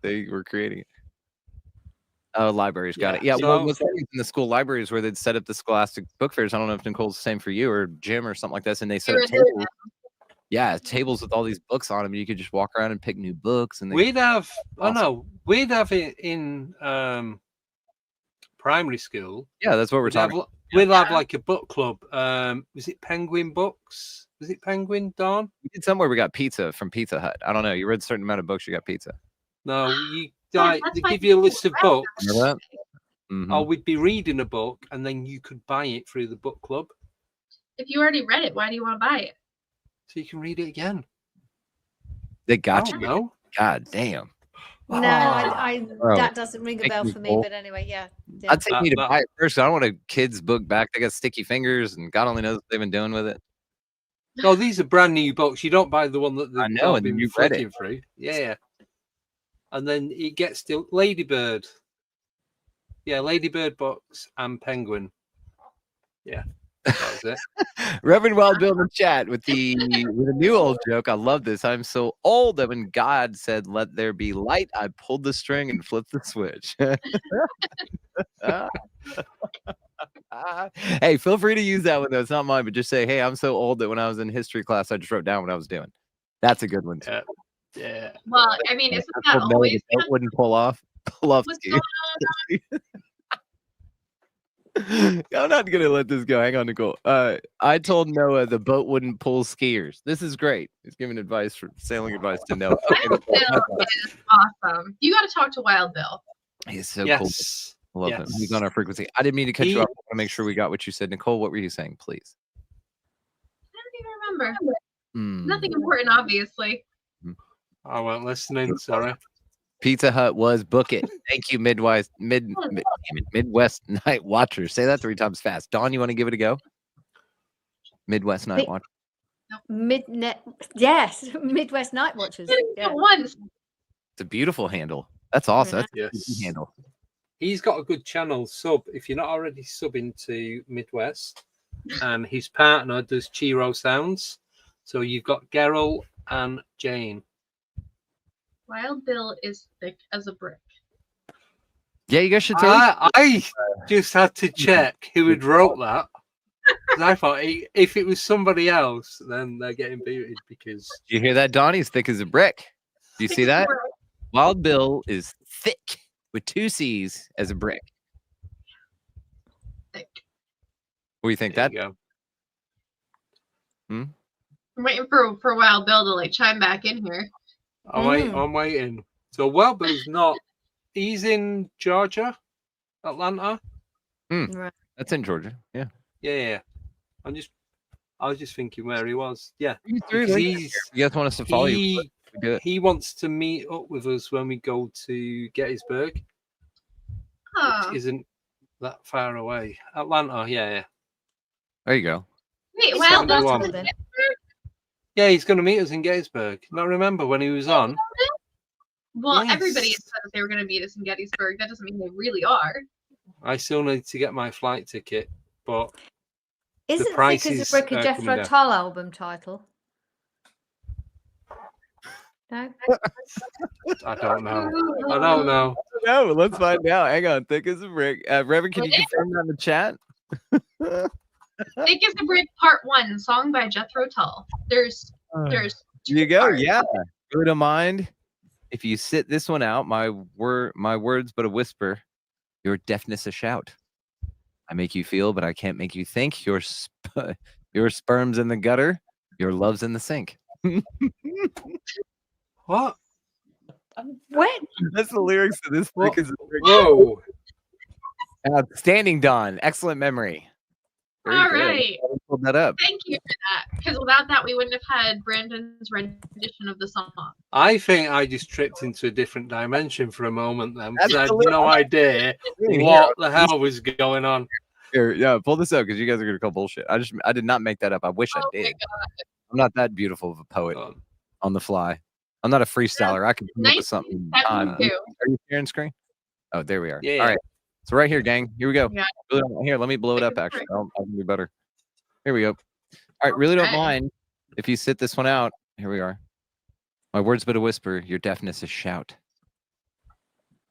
they were creating it. Oh, libraries, got it. Yeah, so, well, in the school libraries where they'd set up the Scholastic book fairs. I don't know if Nicole's the same for you or Jim or something like this, and they set up tables. Yeah, tables with all these books on them. You could just walk around and pick new books. And we'd have it in primary school. Yeah, that's what we're talking about. We'll have like a book club. Was it Penguin Books? Was it Penguin, Dawn? We did somewhere we got pizza from Pizza Hut. I don't know. You read a certain amount of books, you got pizza. No, they give you a list of books. Remember that? Mm-hmm. Or we'd be reading a book and then you could buy it through the book club. If you already read it, why do you want to buy it? So you can read it again. They got you. No. God damn. No, that doesn't ring a bell for me, but anyway, yeah. I'd take me to buy it first. I don't want a kid's book back. They got sticky fingers, and God only knows what they've been doing with it. No, these are brand new books. You don't buy the one that I know, and then you read it through. Yeah, and then it gets to Ladybird. Yeah, Ladybird books and Penguin. Yeah, that was it. Reverend Wild Bill in the chat with a new old joke. I love this. I'm so old that when God said, "Let there be light," I pulled the string and flipped the switch. Hey, feel free to use that one though. It's not mine, but just say, "Hey, I'm so old that when I was in history class, I just wrote down what I was doing." That's a good one too. Yeah. Well, I mean, isn't that always wouldn't pull off? Pull off. I'm not gonna let this go. Hang on, Nicole. I told Noah the boat wouldn't pull skiers. This is great. He's giving advice for sailing advice to Noah. Okay, Wild Bill is awesome. You got to talk to Wild Bill. He's so cool. I love him. He's on our frequency. I didn't mean to cut you off. I want to make sure we got what you said. Nicole, what were you saying, please? I don't even remember. Nothing important, obviously. I wasn't listening. Sorry. Pizza Hut was book it. Thank you, Midwest Night Watchers. Say that 3 times fast. Dawn, you want to give it a go? Midwest Night Watchers. Yes, Midwest Night Watchers. Yeah. It's a beautiful handle. That's awesome. That's a Yes. good handle. He's got a good channel sub. If you're not already subbing to Midwest, and his partner does Chiro sounds. So you've got Geralt and Jane. Wild Bill is thick as a brick. Yeah, you guys should totally. I just had to check who had wrote that. 'Cause I thought if it was somebody else, then they're getting booted because. You hear that, Don? He's thick as a brick. Do you see that? Wild Bill is thick with 2 C's as a brick. Thick. What do you think There that? you go. I'm waiting for Wild Bill to like chime back in here. I'm waiting. So Wild Bill's not. He's in Georgia, Atlanta. Right. That's in Georgia. Yeah. Yeah. I was just thinking where he was. Yeah. Because you guys want us to follow you? He wants to meet up with us when we go to Gettysburg, Oh. which isn't that far away. Atlanta, yeah. There you go. Wait, It's Wild not the Bill's one. Yeah, he's going to meet us in Gettysburg. Now remember when he was on? Well, Yes. everybody said that they were going to meet us in Gettysburg. That doesn't mean they really are. I still need to get my flight ticket, but Isn't Thick prices as a Brick a are Jethro coming down. Tull album title? No? I don't know. I don't know. No, let's find out. Hang on. Thick as a brick. Reverend, can you confirm that in the chat? Thick as a Brick Part 1, song by Jethro Tull. There's There 2 you go. parts. Yeah. Really don't mind if you sit this one out. My words, but a whisper. Your deafness a shout. I make you feel, but I can't make you think. Your sperm's in the gutter. Your love's in the sink. What? What? That's the lyrics to this. What? Thick as a brick. Whoa. Outstanding, Don. Excellent memory. Very All good. right. I pulled that up. Thank you for that. Because without that, we wouldn't have had Brandon's rendition of the song. I think I just tripped into a different dimension for a moment then, because I had Absolutely. no idea what the hell was going on. Here, yeah, pull this up because you guys are gonna call bullshit. I did not make that up. I wish I Oh my did. I'm not that beautiful of a poet Oh, on the fly. I'm not a freestyler. I can come up with something. in time. 1972. Are you sharing screen? Oh, there we are. Yeah. All right. So right here, gang. Here we go. Yeah. Here, let me blow it up. Actually, I'll do better. Here we go. All right. Really don't Okay. mind if you sit this one out. Here we are. My words, but a whisper. Your deafness a shout.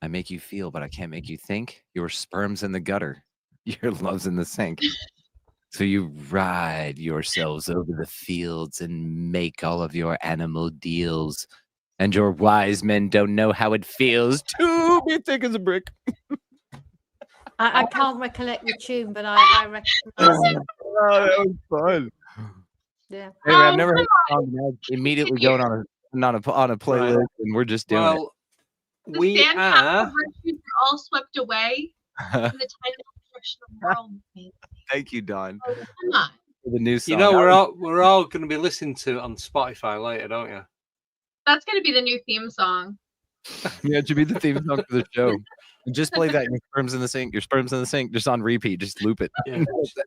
I make you feel, but I can't make you think. Your sperm's in the gutter. Your love's in the sink. So you ride yourselves over the fields and make all of your animal deals. And your wise men don't know how it feels to be thick as a brick. I can't recollect the tune, but I recognize it. Oh, that was fun. Yeah. Anyway, I've Oh, never heard come the song and now immediately going on a playlist, and we're just doing well, The we sand are. castle virtues are all swept away it. in the tiny destruction of the world. baby. Thank you, Don, Oh, come on. for the new song. You know, we're all going to be listening to it on Spotify later, don't you? That's going to be the new theme song. Yeah, it should be the theme song for the show. And just play that. Your sperm's in the sink. Your sperm's in the sink. Just on repeat. Just loop it.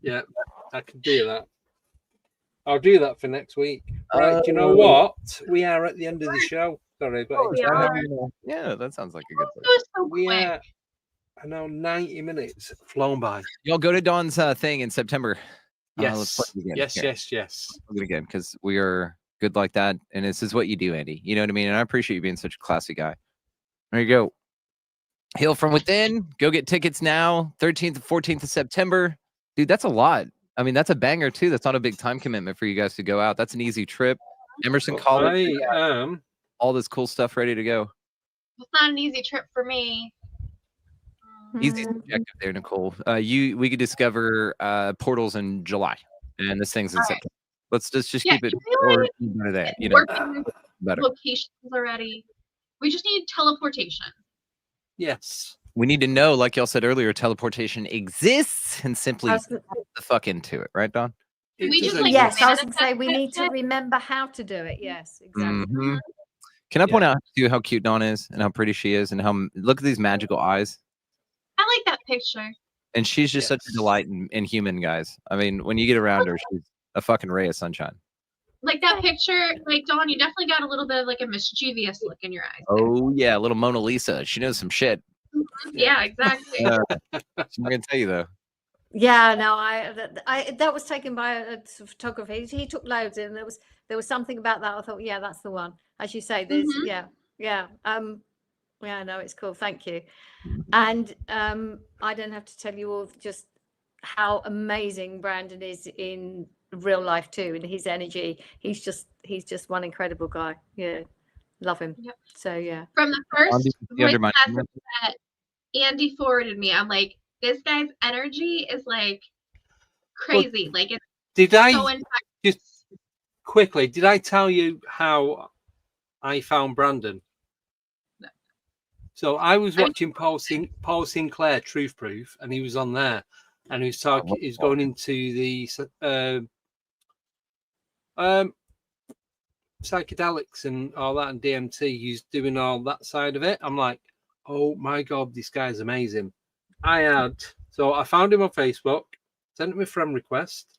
Yeah, I could do that. I'll do that for next week. Right, do you know what? We are at the end of the show. Sorry, but We are. Yeah, that sounds like a good It place. was so we quick. are. I know 90 minutes flown by. Y'all go to Don's thing in September. Let's Yes, play it again. yes, Here, yes. play it again because we are good like that, and this is what you do, Andy. You know what I mean? And I appreciate you being such a classy guy. There you go. Heal from within. Go get tickets now. 13th and 14th of September. Dude, that's a lot. I mean, that's a banger too. That's not a big time commitment for you guys to go out. That's an easy trip. Emerson College, I am. all this cool stuff ready to go. It's not an easy trip for me. Easy subjective there, Nicole. We could discover portals in July, and this thing's in All right. September. Let's just Yeah, keep it you feel or like better there. You know, Working better. locations already. We just need teleportation. Yes. We need to know, like y'all said earlier, teleportation exists, and simply I was, put the fuck into it, right, Don? It We just, doesn't like, yes, I was exist. going to say we need to remember how to do it. Yes, exactly. Mhm. Can I point out too how cute Dawn is and how pretty she is and how look at these magical eyes? I like that picture. And she's just such a Yes. delight in human, guys. I mean, when you get around her, she's a fucking ray of sunshine. Like that picture, like Dawn, you definitely got a little bit of like a mischievous look in your eyes. Oh yeah, little Mona Lisa. She knows some shit. Yeah, exactly. I'm not gonna tell you though. Yeah, no, that was taken by a photographer. He took loads, and there was something about that. I thought, yeah, that's the one. As you say, there's yeah. No, it's cool. Thank you. And I don't have to tell you all just how amazing Brandon is in real life too, and his energy. He's just one incredible guy. Yeah, love him. Yep. So yeah. From the first voice message that Andy forwarded me, I'm like, this guy's energy is like crazy. Well, like it's did I so just quickly? Did I tell you how I found Brandon? No. So I was watching Paul Sinclair Truth Proof, and he was on there, and he was talking. He's going into the psychedelics and all that, and DMT. He's doing all that side of it. I'm like, oh my god, this guy's amazing. So I found him on Facebook, sent him a friend request.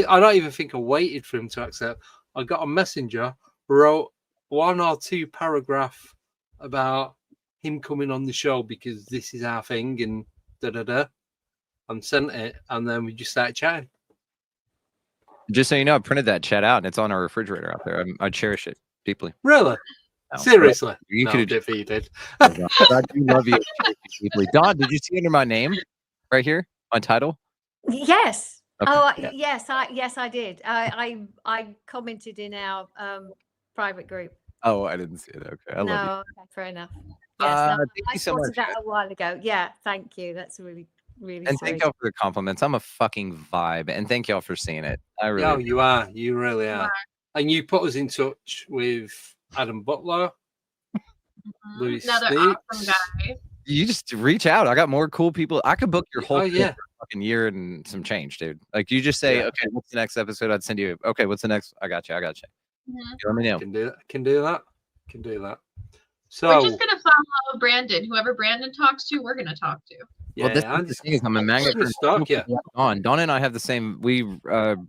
I don't even think I waited for him to accept. I got a messenger, wrote 1 or 2 paragraph about him coming on the show because this is our thing, and and sent it, and then we just started chatting. Just so you know, I printed that chat out, and it's on our refrigerator out there. I cherish it deeply. Really? No, seriously? You no, could have defeated. I do love you deeply. Don, did you see under my name right here, my title? Yes. Okay. Oh, yes, I did. I commented in our private group. Oh, I didn't see it. Okay, I love you. Okay, fair enough. Yes, thank you so much. That a while ago. Yeah, thank you. That's really and sweet. Thank y'all for the compliments. I'm a fucking vibe, and thank y'all for seeing it. I really. No, you are. You really are. And you put us in touch with Adam Butler, Louis another Sneaks. awesome guy. You just reach out. I got more cool people. I could book your whole yeah. for a fucking year and some change, dude. Like you just say, okay, what's the next episode? I'd send you. Okay, what's the next? I got you. Mm-hmm. You let me know. Can do that. So we're just gonna follow Brandon. Whoever Brandon talks to, we're gonna talk to. Well, this is the thing is I'm a magnet for stock. Yeah, Dawn and I have the same. We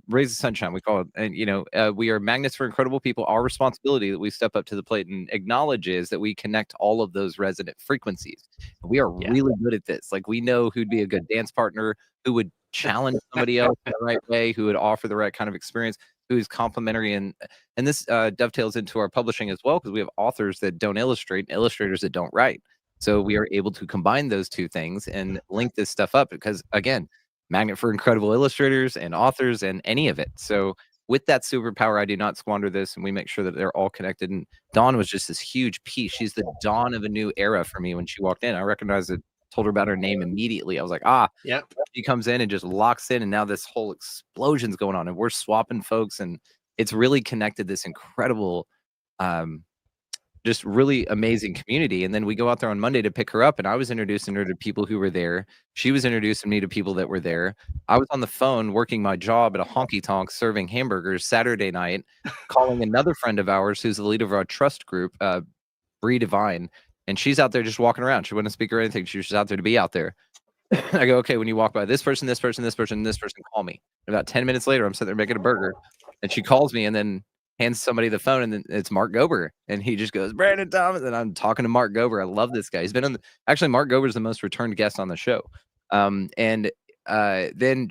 raise the sunshine. We call it, and we are magnets for incredible people. Our responsibility that we step up to the plate and acknowledge is that we connect all of those resonant frequencies. We are really good at this. Like we know who'd be a good dance partner, who would challenge somebody else the right way, who would offer the right kind of experience, who is complimentary, and this dovetails into our publishing as well because we have authors that don't illustrate, and illustrators that don't write. So we are able to combine those two things and link this stuff up because, again, magnet for incredible illustrators and authors and any of it. So with that superpower, I do not squander this, and we make sure that they're all connected. And Dawn was just this huge piece. She's the dawn of a new era for me when she walked in. I recognized it, told her about her name immediately. I was like, yeah. She comes in and just locks in, and now this whole explosion's going on, and we're swapping folks, and it's really connected this incredible just really amazing community. And then we go out there on Monday to pick her up, and I was introducing her to people who were there. She was introducing me to people that were there. I was on the phone working my job at a honky tonk serving hamburgers Saturday night, calling another friend of ours who's the leader of our trust group, Bree Divine, and she's out there just walking around. She wouldn't speak or anything. She was just out there to be out there. I go, okay, when you walk by this person, call me. And about 10 minutes later, I'm sitting there making a burger, and she calls me and then hands somebody the phone, and then it's Mark Gober, and he just goes, Brandon Thomas, and I'm talking to Mark Gober. I love this guy. He's been on actually Mark Gober is the most returned guest on the show. And then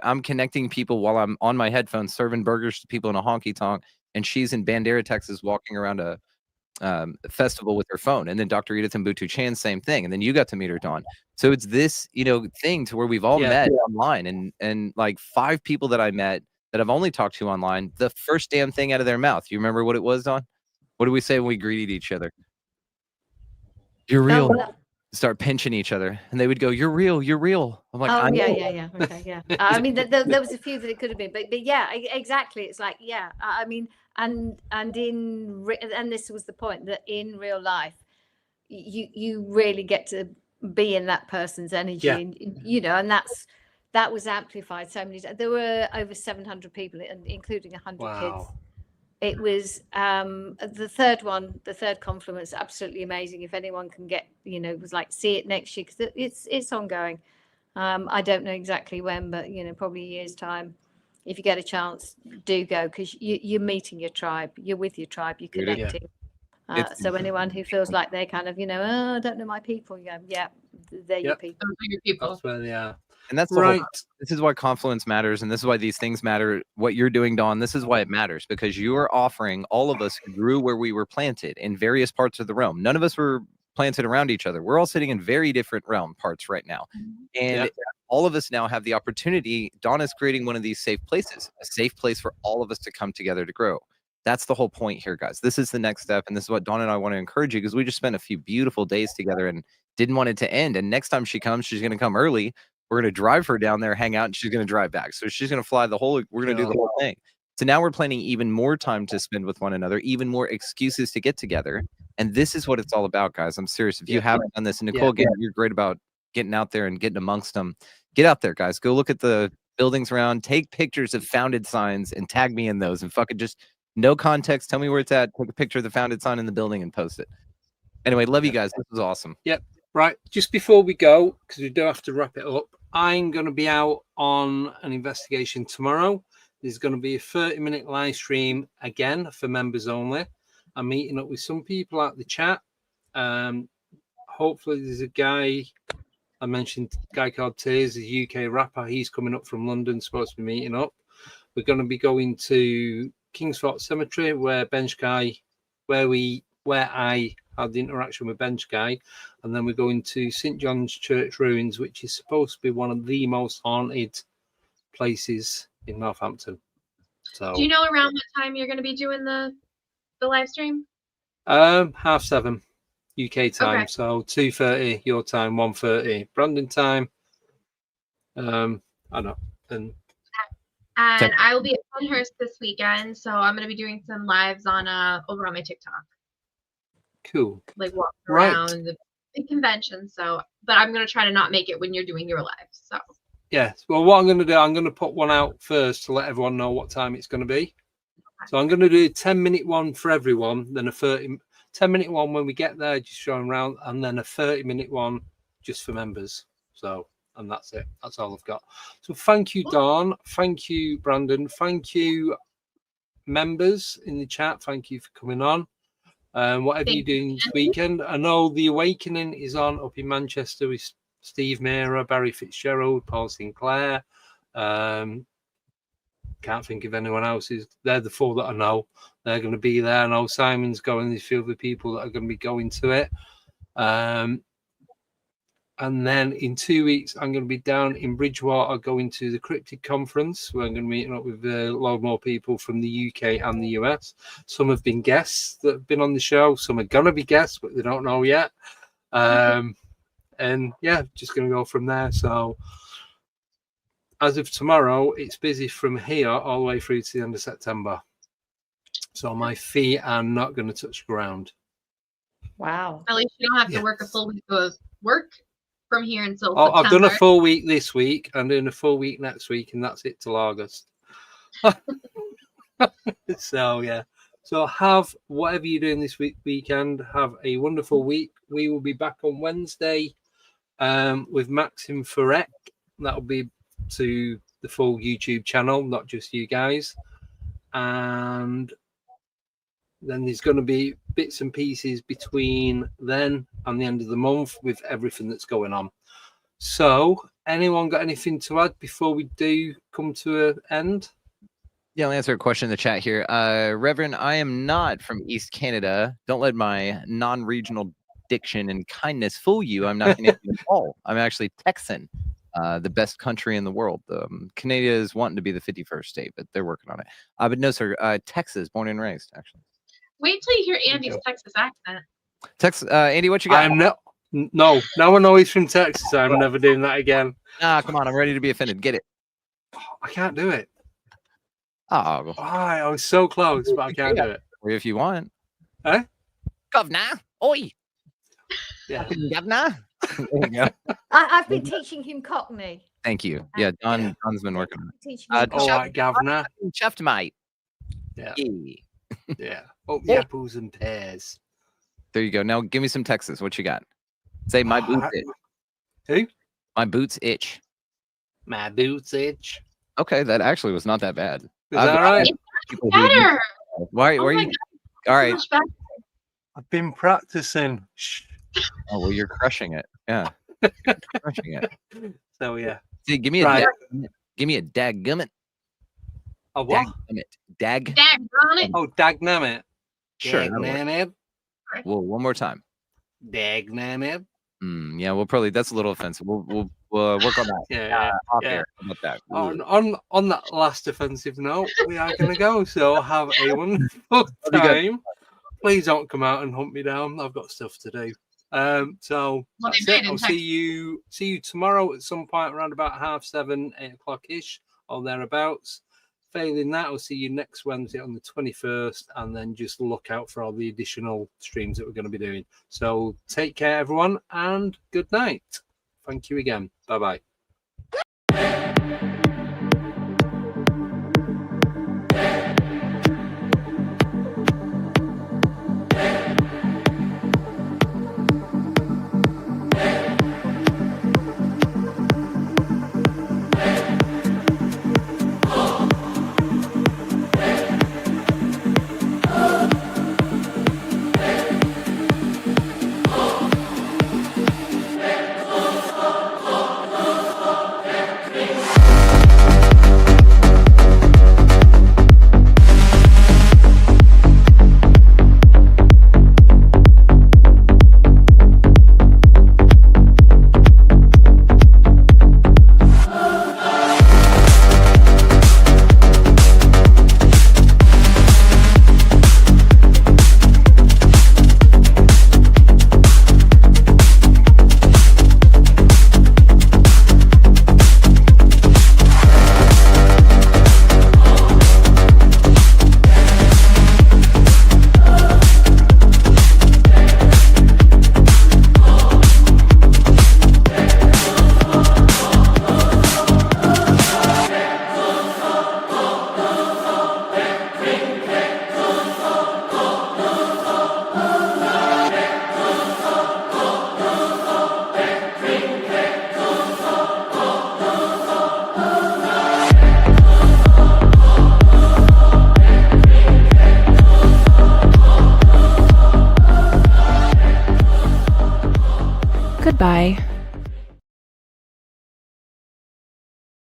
I'm connecting people while I'm on my headphones serving burgers to people in a honky tonk, and she's in Bandera, Texas, walking around a festival with her phone. And then Dr. Edith Mbutu Chan, same thing. And then you got to meet her, Dawn. So it's this thing to where we've all met online, and like 5 people that I met that I've only talked to online, the first damn thing out of their mouth. You remember what it was, Dawn? What did we say when we greeted each other? You're real. Start pinching each other, and they would go, "You're real, you're real." I'm like, yeah. Okay, yeah. I mean, there was a few that it could have been, but yeah, exactly. It's like, yeah. I mean, and this was the point, that in real life, you really get to be in that person's energy, and and that was amplified so many. There were over 700 people, including 100 kids. It was the third confluence, absolutely amazing. If anyone can get, it was like, see it next year, because it's ongoing. I don't know exactly when, but probably a year's time. if you get a chance, do go, because you're meeting your tribe. You're with your tribe. You're Really? connecting. It's- So anyone who feels like they're kind of, oh, I don't know my people, yeah, they're your people. Those are your people. That's where they are. And that's the Right. whole, this is why confluence matters, and this is why these things matter. What you're doing, Dawn, this is why it matters, because you are offering all of us who grew where we were planted in various parts of the realm. None of us were planted around each other. We're all sitting in very different realm parts right now. And all of us now have the opportunity. Dawn is creating one of these safe places, a safe place for all of us to come together to grow. That's the whole point here, guys. This is the next step. And this is what Dawn and I want to encourage you, because we just spent a few beautiful days together and didn't want it to end. And next time she comes, she's going to come early. We're going to drive her down there, hang out, and she's going to drive back. So she's going to fly the whole, we're going to do the whole thing. So now we're planning even more time to spend with one another, even more excuses to get together. And this is what it's all about, guys. I'm serious. If you haven't done this, and Nicole, again, you're great about getting out there and getting amongst them. Get out there, guys. Go look at the buildings around. Take pictures of founded signs and tag me in those, and fucking just no context. Tell me where it's at. Take a picture of the founded sign in the building and post it. Anyway, love you guys. This was awesome. Yep. Right. Just before we go, because we do have to wrap it up, I'm going to be out on an investigation tomorrow. There's going to be a 30-minute live stream again for members only. I'm meeting up with some people at the chat. Hopefully, there's a guy I mentioned, a guy called Tears, a UK rapper. He's coming up from London, supposed to be meeting up. We're going to be going to Kingsford Cemetery, where I had the interaction with Bench Guy, and then we're going to St John's Church Ruins, which is supposed to be one of the most haunted places in Northampton. So, do you know around what time you're going to be doing the live stream? 7:30 UK time, Okay. so 2:30 your time, 1:30 Brandon time. I don't know. And I will be at Penhurst this weekend, so I'm going to be doing some lives on over on my TikTok. Cool. Like walking around the convention. So, but I'm going to try to not make it when you're doing your live. So. Yes. Well, what I'm going to do, I'm going to put one out first to let everyone know what time it's going to be. So I'm going to do a 10-minute one for everyone, then a 10-minute one when we get there, just showing around, and then a 30-minute one just for members. So, and that's it. That's all I've got. So thank you, Dawn. Thank you, Brandon. Thank you, members in the chat. Thank you for coming on. Whatever you're doing this weekend. I know The Awakening is on up in Manchester with Steve Mera, Barry Fitzgerald, Paul Sinclair. Can't think of anyone else. They're the four that I know. They're going to be there. I know Simon's going. There's a few other people that are going to be going to it. And then in 2 weeks, I'm going to be down in Bridgewater going to the Cryptid Conference, where I'm going to be meeting up with a lot more people from the UK and the US. Some have been guests that have been on the show. Some are going to be guests, but they don't know yet. And yeah, just going to go from there. So as of tomorrow, it's busy from here all the way through to the end of September. So my feet are not going to touch ground. Wow. At least you don't have to work a full week of work from here until I've September. done a full week this week. I'm doing a full week next week, and that's it till August. So yeah. So have whatever you're doing this weekend. Have a wonderful week. We will be back on Wednesday with Maxim Ferrek. That'll be to the full YouTube channel, not just you guys. And then there's going to be bits and pieces between then and the end of the month with everything that's going on. So, anyone got anything to add before we do come to an end? Yeah, I'll answer a question in the chat here. Reverend, I am not from East Canada. Don't let my non-regional diction and kindness fool you. I'm not Canadian at all. I'm actually Texan, the best country in the world. Canada is wanting to be the 51st state, but they're working on it. But no, sir, Texas, born and raised, actually. Wait till you hear Andy's Texas accent. Andy, what you got? No one knows he's from Texas. I'm never doing that again. Come on, I'm ready to be offended. Get it. I can't do it. Oh, I was so close, but I can't do it. Or if you want. Eh? Governor. Oi. Yeah. Governor. There you go. I've been teaching him Cockney. Thank you. Yeah, Don's been working on it. Teaching him All right, Governor. Chuffed, mate. Yeah. Yeah. Yeah. Oh, the apples and pears. There you go. Now give me some Texas. What you got? Say my boots itch. Who? My boots itch. My boots itch. Okay, that actually was not that bad. Is that right? People who- Better. Why? Oh Why are my you? God, All so right. much better. I've been practicing. Shh. Oh well, you're crushing it. Yeah, crushing it. So yeah. See, give me a Right. give me a dadgummit. A what? Dag. Dang, on it. Oh, dagnamit. Sure. that'll work. Dagnamit. Well, one more time. Dagnamit. Yeah, we'll probably. That's a little offensive. We'll work on that. Yeah. Off yeah. air. How about that? On that last offensive note, we are going to go. So have a wonderful you guys. time. Please don't come out and hunt me down. I've got stuff to do. So Well, that's they it. did in I'll see you tomorrow at some point around about 7:30, 8 o'clock ish, or thereabouts. Failing that, I'll see you next Wednesday on the 21st, and then just look out for all the additional streams that we're going to be doing. So take care, everyone, and good night. Thank you again. Bye-bye. Goodbye.